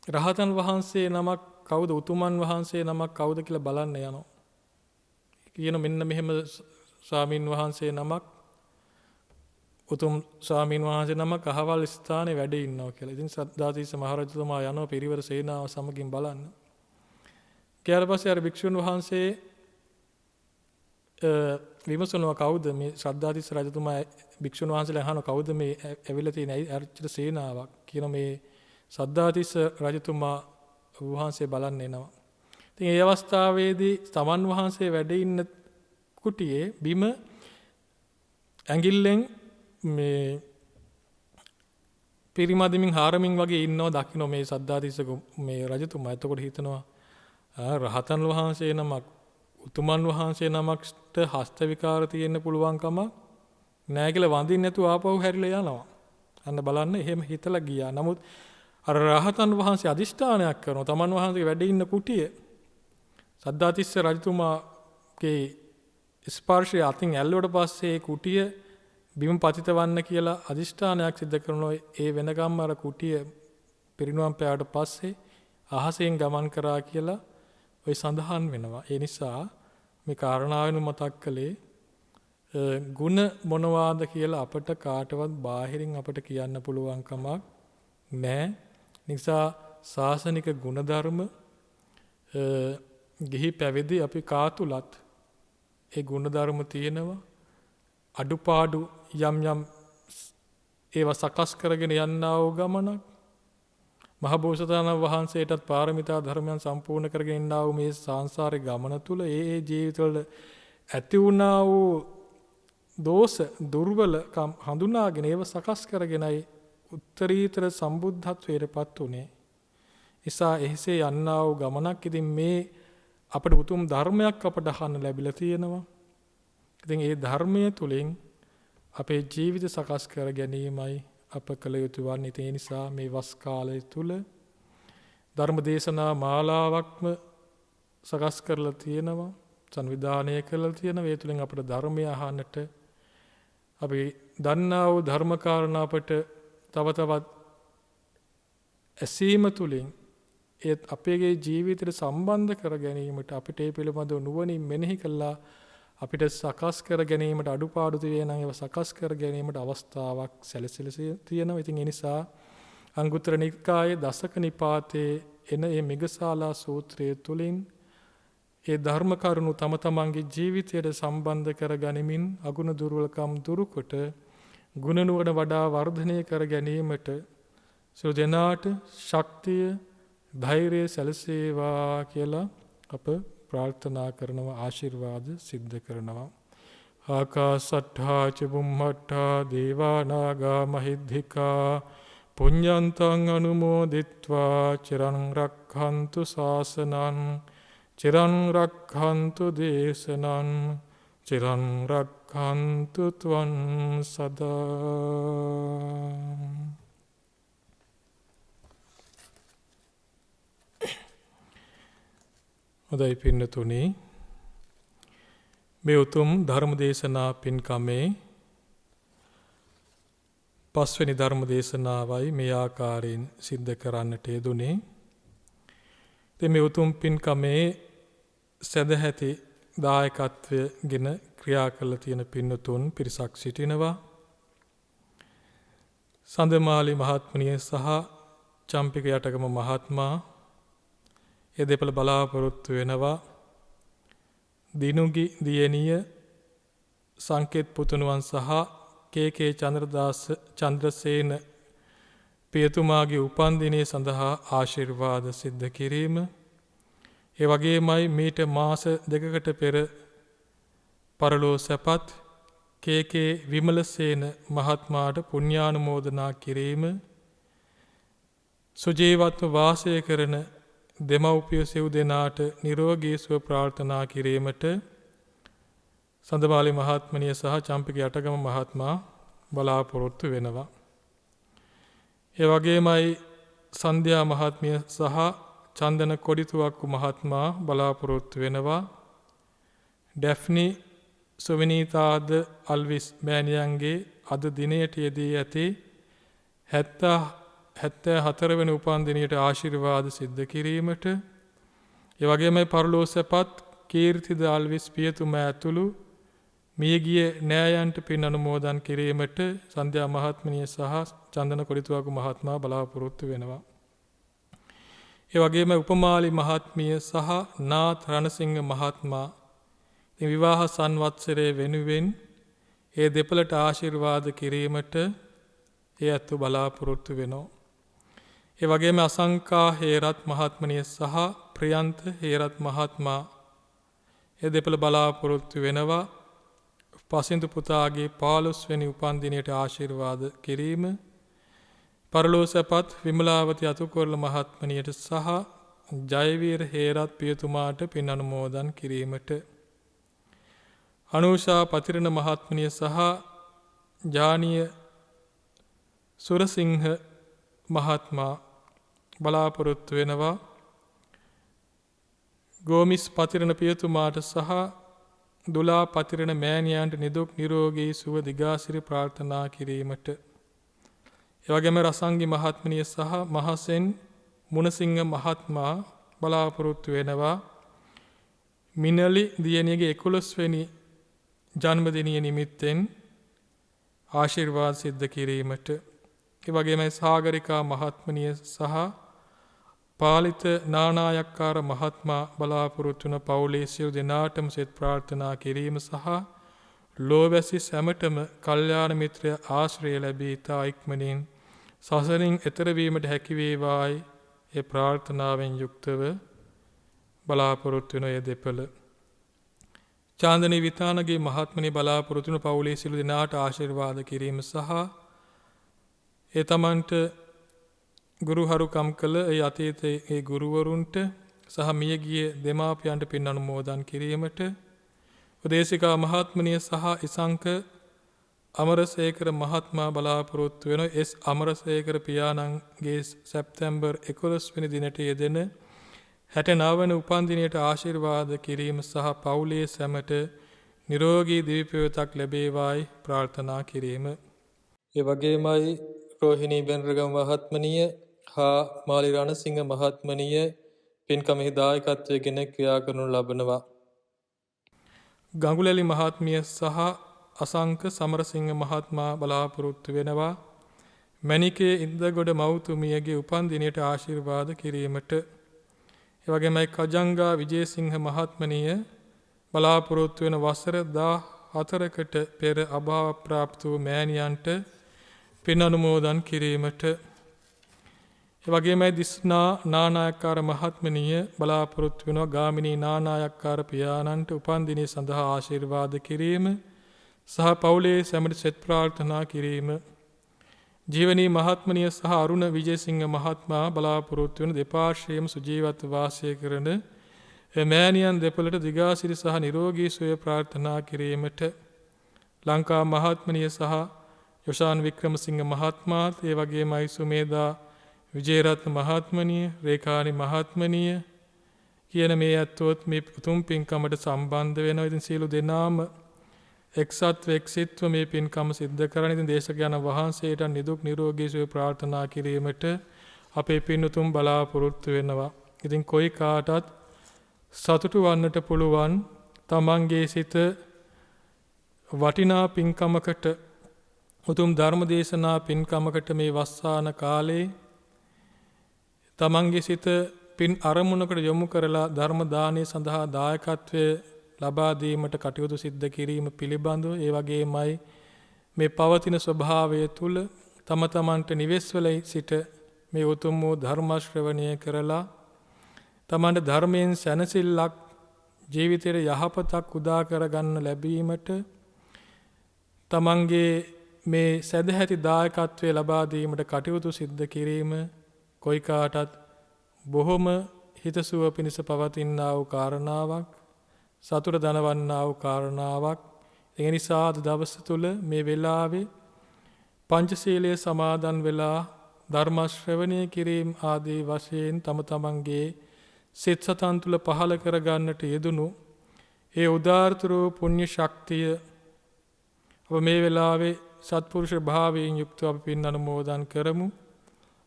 රහතන් වහන්සේ නමක් කවුද උතුමන් වහන්සේ නමක් කවුද කියලා බලන්න යනවා. කියන මෙන්න මෙහෙම ස්වාමින් වහන්සේ නමක් උතුම් ස්වාමීන් වහන්සේ නමක් අහවල් ස්ථානයේ වැඩ ඉන්නවා කියලා. ඉතින් සද්ධාතිස්ස මහරජතුමා යනවා පිරිවර සේනාව සමගින් බලන්න. ඊට පස්සේ අර භික්ෂුන් වහන්සේ විමසනවා කවුද මේ සද්ධාතිස්ස රජතුමා භික්ෂුන් වහන්සේලා අහනවා කවුද මේ ඇවිල්ලා තියෙන අර්චිත සේනාවක් කියන මේ සද්ධාතිස්ස රජතුමා වහන්සේ බලන්න එනවා. ඉතින් ඒ අවස්ථාවේදී තමන් වහන්සේ වැඩ ඉන්න කුටියේ බිම ඇඟිල්ලෙන් මේ පිරිමදිමින් හාරමින් වගේ ඉන්නවා දකින්න මේ සද්ධාතිස්ස මේ රජතුමා. එතකොට හිතනවා රහතන් වහන්සේ නමක් උතුමන් වහන්සේ නමක්ට හස්ත විකාර තියෙන්න පුළුවන් කමක් නැහැ කියලා වඳින්න නැතුව ආපහු හැරිලා යනවා. අන්න බලන්න එහෙම හිතලා ගියා. නමුත් අර රහතන් වහන්සේ අදිෂ්ඨානයක් කරනවා තමන් වහන්සේ වැඩ ඉන්න කුටිය සද්ධාතිස්ස රජතුමාගේ ස්පර්ශය අතින් ඇල්ලුවට පස්සේ ඒ කුටිය බිම පතිත වන්න කියලා අදිෂ්ඨානයක් සිද්ධ කරනවා. ඒ වෙනකම් අර කුටිය පිරිනුවම් පෑවට පස්සේ අහසෙන් ගමන් කරා කියලා ඔය සඳහන් වෙනවා. ඒ නිසා මේ කාරණාවෙන් මතක් කළේ ಗುಣ මොනවාද කියලා අපට කාටවත් බාහිරින් අපට කියන්න පුළුවන් කමක් නැහැ. නිසා ශාසනික ගුණධර්ම ගිහි පැවිදි අපි කාතුලත් ඒ ගුණධර්ම තියෙනවා. අඩුපාඩු යම් යම් ඒවා සකස් කරගෙන යන්නා වූ ගමනක්. මහබෝසතාණන් වහන්සේටත් පාරමිතා ධර්මයන් සම්පූර්ණ කරගෙන ඉන්නා වූ මේ සංසාරේ ගමන තුල ඒ ජීවිතවල ඇති වුණා වූ දෝෂ දුර්වලකම් හඳුනාගෙන ඒව සකස් කරගෙනයි උත්තරීතර සම්බුද්ධත්වයටපත් උනේ. නිසා එහිසේ යන්නා වූ ගමනක්. ඉතින් මේ අපට උතුම් ධර්මයක් අපට අහන්න ලැබිලා තියෙනවා. ඉතින් ඒ ධර්මය තුලින් අපේ ජීවිත සකස් කර ගැනීමයි අප කළ යුතු වන්නේ. ඒ නිසා මේ වස් කාලය තුල ධර්ම දේශනා මාලාවක්ම සකස් කරලා තියෙනවා. සංවිධානය කරලා තියෙනවා. ඒ තුලින් අපට ධර්මය අහන්නට අපි දන්නා වූ ධර්ම කාරණා අපට තව තවත් ඇසීම තුලින් ඒ අපේ ජීවිතයට සම්බන්ධ කර ගැනීමට අපිට ඒ පිළිබඳව නුවණින් මෙනෙහි කළා අපිට සකස් කර ගැනීමට අඩුපාඩු තියෙන නම් ඒවා සකස් කර ගැනීමට අවස්ථාවක් සැලසෙලා තියෙනවා. ඉතින් ඒ නිසා අංගුත්තර නිකායේ දසක නිපාතේ එන මේ මිගසාලා සූත්‍රය තුලින් ඒ ධර්ම කරුණු තම තමන්ගේ ජීවිතයට සම්බන්ධ කර ගනිමින් අගුණ දුර්වලකම් දුරුකොට ගුණ නුවණ වඩා වර්ධනය කර ගැනීමට සියලු දෙනාට ශක්තිය ධෛර්යය සැලසේවා කියලා අප ප්‍රාර්ථනා කරනවා ආශිර්වාද සිද්ධ කරනවා. ආකාසට්ඨා ච බුම්මට්ඨා දේවා නාග මහිද්దికා පුඤ්ඤන්තං අනුමෝදිත්වා චිරං රක්ඛන්තු ශාසනං චිරං රක්ඛන්තු දේශනං චිරං රක්ඛන්තු ත්වං සදා. හොඳයි පින්නතුනි, මේ උතුම් ධර්ම දේශනා පින්කමේ පස්වෙනි ධර්ම දේශනාවයි මේ ආකාරයෙන් සිද්ධ කරන්නට යෙදුනේ. ඉතින් මේ උතුම් පින්කමේ සදැහැති දායකත්වයෙන් ක්‍රියා කළ තියෙන පින්නතුන් පිරිසක් සිටිනවා. සඳමාලි මහත්මනිය සහ චම්පික යටගම මහත්මයා ඒ දෙපළ බලාපොරොත්තු වෙනවා. දිනුගි දියණිය සංකේත් පුතුණුවන් සහ කේ.කේ. චන්ද්‍රසේන පියතුමාගේ උපන්දිනය සඳහා ආශිර්වාද සිද්ධ කිරීම. ඒ වගේමයි මීට මාස 2කට පෙර පරලෝ සැපත් කේ.කේ. විමලසේන මහත්මයාට පුණ්‍යානුමෝදනා කිරීම. සුජීවත්ව වාසය කරන දෙමව්පිය සිව් දෙනාට නිරෝගී සුව ප්‍රාර්ථනා කිරීමට සඳමාලි මහත්මනිය සහ චම්පික යටගම මහත්මයා බලාපොරොත්තු වෙනවා. ඒ වගේමයි සන්ධ්‍යා මහත්මිය සහ චන්දන කොඩිතුවක්කු මහත්මයා බලාපොරොත්තු වෙනවා. ඩැෆ්නි සොවිනීතාද අල්විස් මෑණියන්ගේ අද දිනයට යෙදී ඇති 74 වෙනි උපන්දිනයට ආශිර්වාද සිද්ධ කිරීමට, ඒ වගේමයි පරලෝ සැපත් කීර්තිද අල්විස් පියතුමා ඇතුළු මියගිය නෑයන්ට පින් අනුමෝදන් කිරීමට සන්ධ්‍යා මහත්මනිය සහ චන්දන කොඩිතුවක්කු මහත්මයා බලාපොරොත්තු වෙනවා. ඒ වගේම උපමාලි මහත්මිය සහ නාත් රණසිංහ මහත්මයා විවාහ සංවත්සරය වෙනුවෙන් ඒ දෙපළට ආශිර්වාද කිරීමට ඒ අත්ව බලාපොරොත්තු වෙනවා. ඒ වගේම අසංකා හේරත් මහත්මනිය සහ ප්‍රියන්ත හේරත් මහත්මයා ඒ දෙපළ බලාපොරොත්තු වෙනවා. පසින්දු පුතාගේ 15 වෙනි උපන්දිනයට ආශිර්වාද කිරීම. පරලෝ සැපත් විමලාවති අතුකොරළ මහත්මනියට සහ ජයවීර හේරත් පියතුමාට පින් අනුමෝදන් කිරීමට. අනුෂා පතිරණ මහත්මනිය සහ ජානීය සුරසිංහ මහත්මයා බලාපොරොත්තු වෙනවා. ගෝමිස් පතිරණ පියතුමාට සහ දුලා පතිරණ මෑණියන්ට නිදුක් නිරෝගී සුව දිගාසිරි ප්‍රාර්ථනා කිරීමට. එවැගේම රසංගි මහත්මනිය සහ මහසෙන් මුණසිංහ මහත්මයා බලාපොරොත්තු වෙනවා. මිනලි දියණියගේ 11 වෙනි ජන්මදිනය නිමිත්තෙන් ආශිර්වාද සිද්ධ කිරීමට. ඒ වගේම සාගරිකා මහත්මනිය සහ පාලිත නානායක්කාර මහත්මයා බලාපොරොත්තු වන පවුලේ සියලු දෙනාටම සෙත් ප්‍රාර්ථනා කිරීම සහ ලෝවැසි සැමටම කල්යාණ මිත්‍රය ආශ්‍රය ලැබී තා ඉක්මනින් සසරින් එතර වීමට හැකි වේවායි ඒ ප්‍රාර්ථනාවෙන් යුක්තව බලාපොරොත්තු වන ඒ දෙපළ. චාන්දනී විතානගේ මහත්මනි බලාපොරොත්තු වන පවුලේ සියලු දෙනාට ආශිර්වාද කිරීම සහ ඒ තමන්ට ගුරුහරුකම් කළ ඒ අතීතයේ ඒ ගුරුවරුන්ට සහ මියගිය දෙමාපියන්ට පින් අනුමෝදන් කිරීමට, උදේසිකා මහත්මනිය සහ ඉසංක අමරසේකර මහත්මයා බලාපොරොත්තු වෙන එස් අමරසේකර පියාණන්ගේ සැප්තැම්බර් 11 වෙනි දිනට යෙදෙන 69 වන උපන්දිනයට ආශිර්වාද කිරීම සහ පවුලේ සැමට නිරෝගී දිවිපෙවතක් ලැබේවායි ප්‍රාර්ථනා කිරීම. ඒ වගේමයි රෝහිණී බෙන්රගම මහත්මනිය හා මාලි රණසිංහ මහත්මනිය පින්කමෙහි දායකත්වයෙන් ක්‍රියා කරනු ලබනවා. ගඟුලැලි මහත්මිය සහ අසංක සමරසිංහ මහත්මයා බලාපොරොත්තු වෙනවා මණිකේ ඉන්දගොඩ මව්තුමියගේ උපන් දිනයට ආශිර්වාද කිරීමට. ඒ වගේමයි කජංගා විජේසිංහ මහත්මනිය බලාපොරොත්තු වෙන වසර 14කට පෙර අභාව ප්‍රාප්ත වූ මෑණියන්ට පින් අනුමෝදන් කිරීමට. ඒ වගේමයි දිස්නා නානායක්කාර මහත්මනිය බලාපොරොත්තු වෙනවා ගාමිණී නානායක්කාර පියාණන්ට උපන් දිනය සඳහා ආශිර්වාද කිරීම සහ පවුලේ සැමට සෙත් ප්‍රාර්ථනා කිරීම. ජීවනී මහත්මනිය සහ අරුණ විජේසිංහ මහත්මයා බලාපොරොත්තු වෙන දෙපාර්ශ්වයේම සුජීවත්ව වාසය කරන මෑණියන් දෙපළට දිගාසිරි සහ නිරෝගී සුවය ප්‍රාර්ථනා කිරීමට. ලංකා මහත්මනිය සහ යොෂාන් වික්‍රමසිංහ මහත්මයාත් ඒ වගේමයි සුමේදා විජේරත්න මහත්මනිය රේඛානි මහත්මනිය කියන මේ ඇත්තොත් මේ උතුම් පින්කමට සම්බන්ධ වෙනවා. ඉතින් සියලු දෙනාම එක්සත්ව එක්සිත්ව මේ පින්කම සිද්ධ කරන. ඉතින් දේශකයන්න් වහන්සේට නිදුක් නිරෝගී සුවය ප්‍රාර්ථනා කිරීමට අපේ පින්තුම් බලාපොරොත්තු වෙනවා. ඉතින් කොයි කාටත් සතුටු වන්නට පුළුවන් තමන්ගේ සිත වටිනා පින්කමකට උතුම් ධර්ම දේශනා පින්කමකට මේ වස්සාන කාලේ තමන්ගේ සිත පින් අරමුණකට යොමු කරලා ධර්ම දානය සඳහා දායකත්වය ලබා දීමට කටයුතු සිද්ධ කිරීම පිළිබඳව ඒ වගේමයි මේ පවතින ස්වභාවය තුල තම තමන්ට නිවෙස්වල සිට මේ උතුම් වූ ධර්ම ශ්‍රවණය කරලා තමන්ට ධර්මයෙන් සැනසෙල්ලක් ජීවිතයේ යහපතක් උදා කරගන්න ලැබීමට තමන්ගේ මේ සදැහැති දායකත්වය ලබා දීමට කටයුතු සිද්ධ කිරීම කොයි කාටත් බොහොම හිතසුව පිණිස පවතිනා වූ කාරණාවක් සතුට දනවන්නා වූ කාරණාවක්. ඒ නිසා අද දවස තුල මේ වෙලාවේ පංචශීලයේ සමාදන් වෙලා ධර්ම ශ්‍රවණය කිරීම ආදී වශයෙන් තම තමන්ගේ සිත සතන් තුල පහළ කර ගන්නට යෙදුණු ඒ උදාාරතර පුණ්‍ය ශක්තිය අප මේ වෙලාවේ සත්පුරුෂ භාවයෙන් යුක්තව අපි පින් අනුමෝදන් කරමු.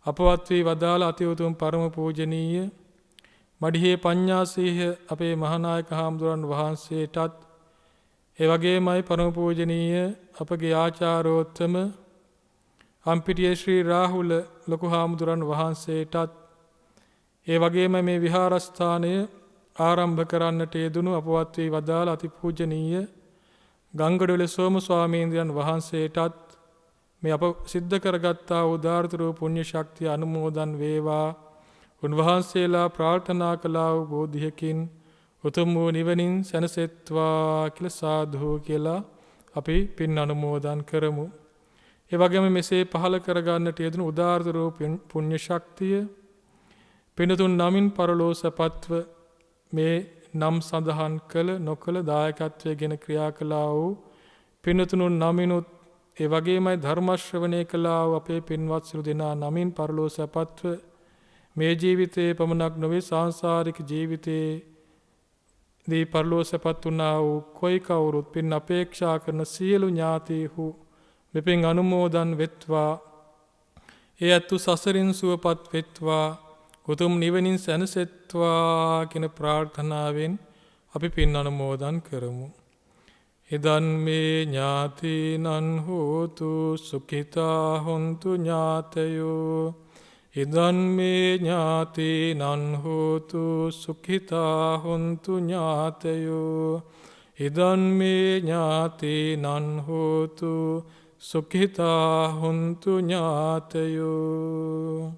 අපවත් වී වදාළ අති උතුම් පරම පූජනීය මඩිහේ පඤ්ඤාසීහ අපේ මහානායක හාමුදුරන් වහන්සේටත් ඒ වගේමයි පරම පූජනීය අපගේ ආචාර්යෝත්තම අම්පිටිය ශ්‍රී රාහුල ලොකු හාමුදුරන් වහන්සේටත් ඒ වගේම මේ විහාරස්ථානය ආරම්භ කරන්නට යෙදුණු අපවත් වී වදාළ අති පූජනීය ගංගඩොල සෝම ස්වාමීන්ද්‍රයන් වහන්සේටත් මේ අප සිද්ධ කරගත්තා උදාාරතර පුණ්‍ය ශක්තිය අනුමෝදන් වේවා. උන්වහන්සේලා ප්‍රාර්ථනා කළා වූ බෝධියකින් උතුම් වූ නිවනින් සැනසෙත්වා කියලා සාදු කියලා අපි පින් අනුමෝදන් කරමු. ඒ වගේම මෙසේ පහළ කරගන්නට යෙදුණු උදාාරතර පුණ්‍ය ශක්තිය පින්තුන් නමින් පරලෝසපත්ව මේ නම් සඳහන් කළ නොකළ දායකත්වයෙන් ක්‍රියා කළා වූ පින්තුණුන් නමිනුත් ඒ වගේමයි ධර්ම ශ්‍රවණය කළා වූ අපේ පින්වත් සිළු දෙනා නමින් පරලෝසපත්ව මේ ජීවිතයේ පමණක් නොවේ සාංශාරික ජීවිතයේ දී පරලෝසපත් වුණා වූ කොයි කවුරුත් පින් අපේක්ෂා කරන සියලු ඥාතීහු මෙපින් අනුමෝදන් වෙත්වා. ඒ අතු සසරින් සුවපත් වෙත්වා. උතුම් නිවනින් සැනසෙත්වා කියන ප්‍රාර්ථනාවෙන් අපි පින් අනුමෝදන් කරමු. ඉදන් මේ ඥාතිනං හෝතු සුඛිතා හොන්තු ඥාතයෝ. ඉදන් මේ ඥාතිනං හෝතු සුඛිතා හොන්තු ඥාතයෝ. ඉදන් මේ ඥාතිනං හෝතු සුඛිතා හොන්තු ඥාතයෝ.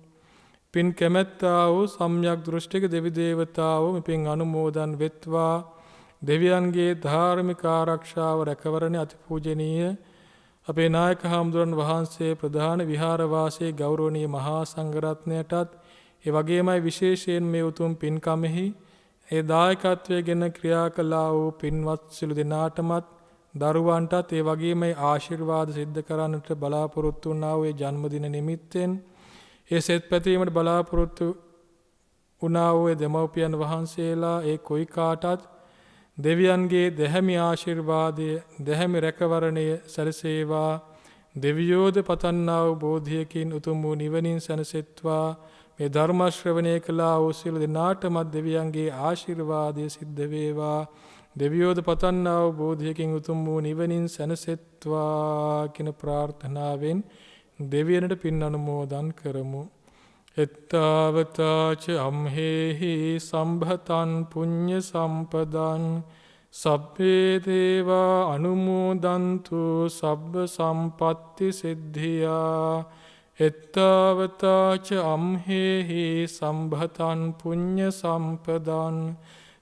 පින් කැමැත්තා වූ සම්‍යක් දෘෂ්ටික දෙවි දේවතාවෝ මෙපින් අනුමෝදන් වෙත්වා. දෙවියන්ගේ ධාර්මික ආරක්ෂාව රැකවරණේ අතිපූජනීය අපේ නායක හාමුදුරන් වහන්සේ ප්‍රධාන විහාරවාසී ගෞරවනීය මහා සංඝරත්නයටත් ඒ වගේමයි විශේෂයෙන් මේ උතුම් පින්කමෙහි ඒ දායකත්වයෙන් ක්‍රියා කළා වූ පින්වත් සිළු දෙනාටමත් දරුවන්ටත් ඒ වගේමයි ආශිර්වාද සිද්ධ කරන්නට බලාපොරොත්තු වුණා වූ ජන්මදින නිමිත්තෙන් ඒ සෙත් පැතීමට බලාපොරොත්තු වුණා වූ දෙමව්පියන් වහන්සේලා ඒ කොයි කාටත් දෙවියන්ගේ දැහැමි ආශිර්වාදය දැහැමි රැකවරණය සැලසේවා. දෙවියෝද පතන්නා වූ බෝධියකින් උතුම් වූ නිවනින් සැනසෙත්වා. මේ ධර්ම ශ්‍රවණය කළා වූ සියලු දෙනාටමත් දෙවියන්ගේ ආශිර්වාදය සිද්ධ වේවා. දෙවියෝද පතන්නා වූ බෝධියකින් උතුම් වූ නිවනින් සැනසෙත්වා කියන ප්‍රාර්ථනාවෙන් දෙවියනට පින් අනුමෝදන් කරමු. එත්තාවතාච අම්හෙහි සම්භතන් පුඤ්ඤ සම්පදන් සබ්බේ දේවා අනුමෝදන්තු සබ්බ සම්පත්ති සිද්ධියා. එත්තාවතාච අම්හෙහි සම්භතන් පුඤ්ඤ සම්පදන්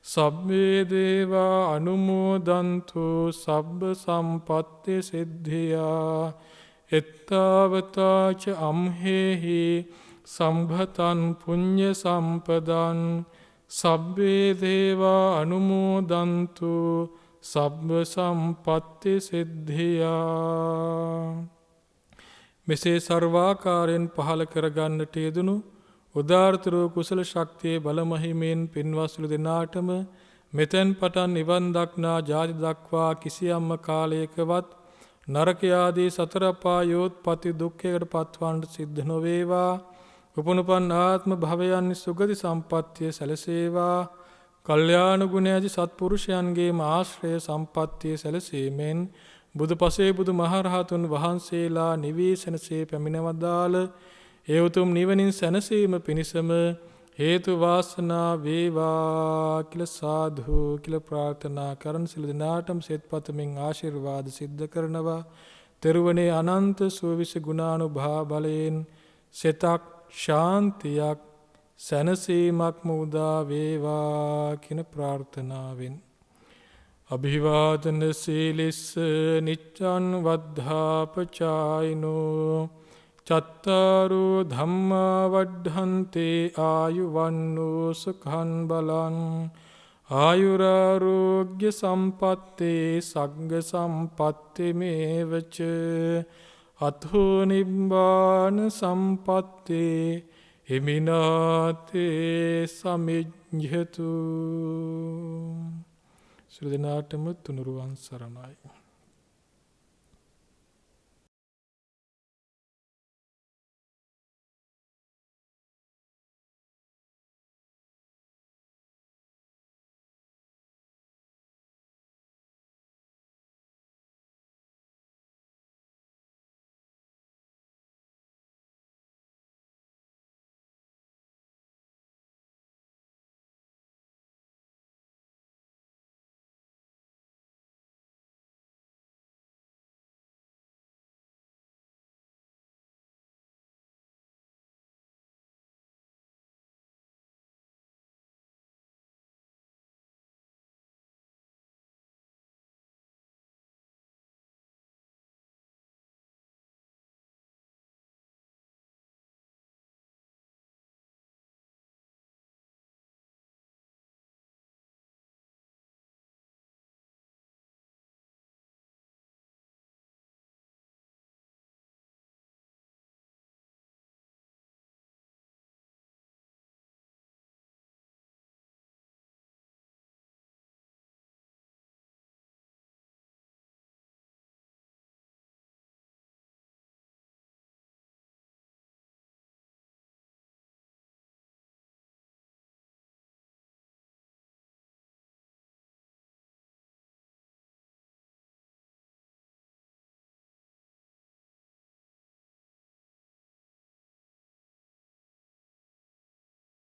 සබ්බේ දේවා අනුමෝදන්තු සබ්බ සම්පත්ති සිද්ධියා. එත්තාවතාච අම්හෙහි සම්භතන් පුඤ්ඤ සම්පදන් සබ්බේ දේවා අනුමෝදන්තු සබ්බ සම්පත්ති සිද්ධියා. මෙසේ සර්වාකාරයෙන් පහළ කරගන්නට යෙදුණු උදාාරතර කුසල ශක්තියේ බලමහිමෙන් පින්වත්සුළු දෙනාටම මෙතෙන් පටන් නිවන් දක්නා ජාති දක්වා කිසියම්ම කාලයකවත් නරක ආදී සතර අපායෝත්පත්ති දුක්ඛයකට පත්වන්නට සිද්ධ නොවේවා. උපනුපන් ආත්ම භවයන් සුගති සම්පත්තිය සැලසේවා. කල්යාණ ගුණ ඇති සත්පුරුෂයන්ගේම ආශ්‍රය සම්පත්තිය සැලසීමෙන් බුදුපසේ බුදු මහරහතුන් වහන්සේලා නිවේසනසේ පැමිණවදාළ ඒ උතුම් නිවනින් සැනසීම පිණිසම හේතු වාසනා වේවා කියලා සාදු කියලා ප්‍රාර්ථනා කරන සිළු දිනාටම සෙත් පතමින් ආශිර්වාද සිද්ධ කරනවා. තෙරුවනේ අනන්ත සුවිස ගුණානුභාව බලයෙන් සෙතක් ශාන්තියක් සැනසීමක්ම උදා වේවා කියන ප්‍රාර්ථනාවෙන් අභිවාදන සීලිස්ස නිච්ඡං වද්ධාපචායිනෝ චත්තාරෝ ධම්මා වඩ්ඩන්තේ ආයුවන්නෝ සුඛං බලං ආයුරාරෝග්‍ය සම්පත්තේ සග්ග සම්පත්ති මේවච අතෝ නිබ්බාන සම්පත්තේ හිමිනාතේ සමිජ්ජතු. සියලු දෙනාටම තුනුරුවන් සරණයි.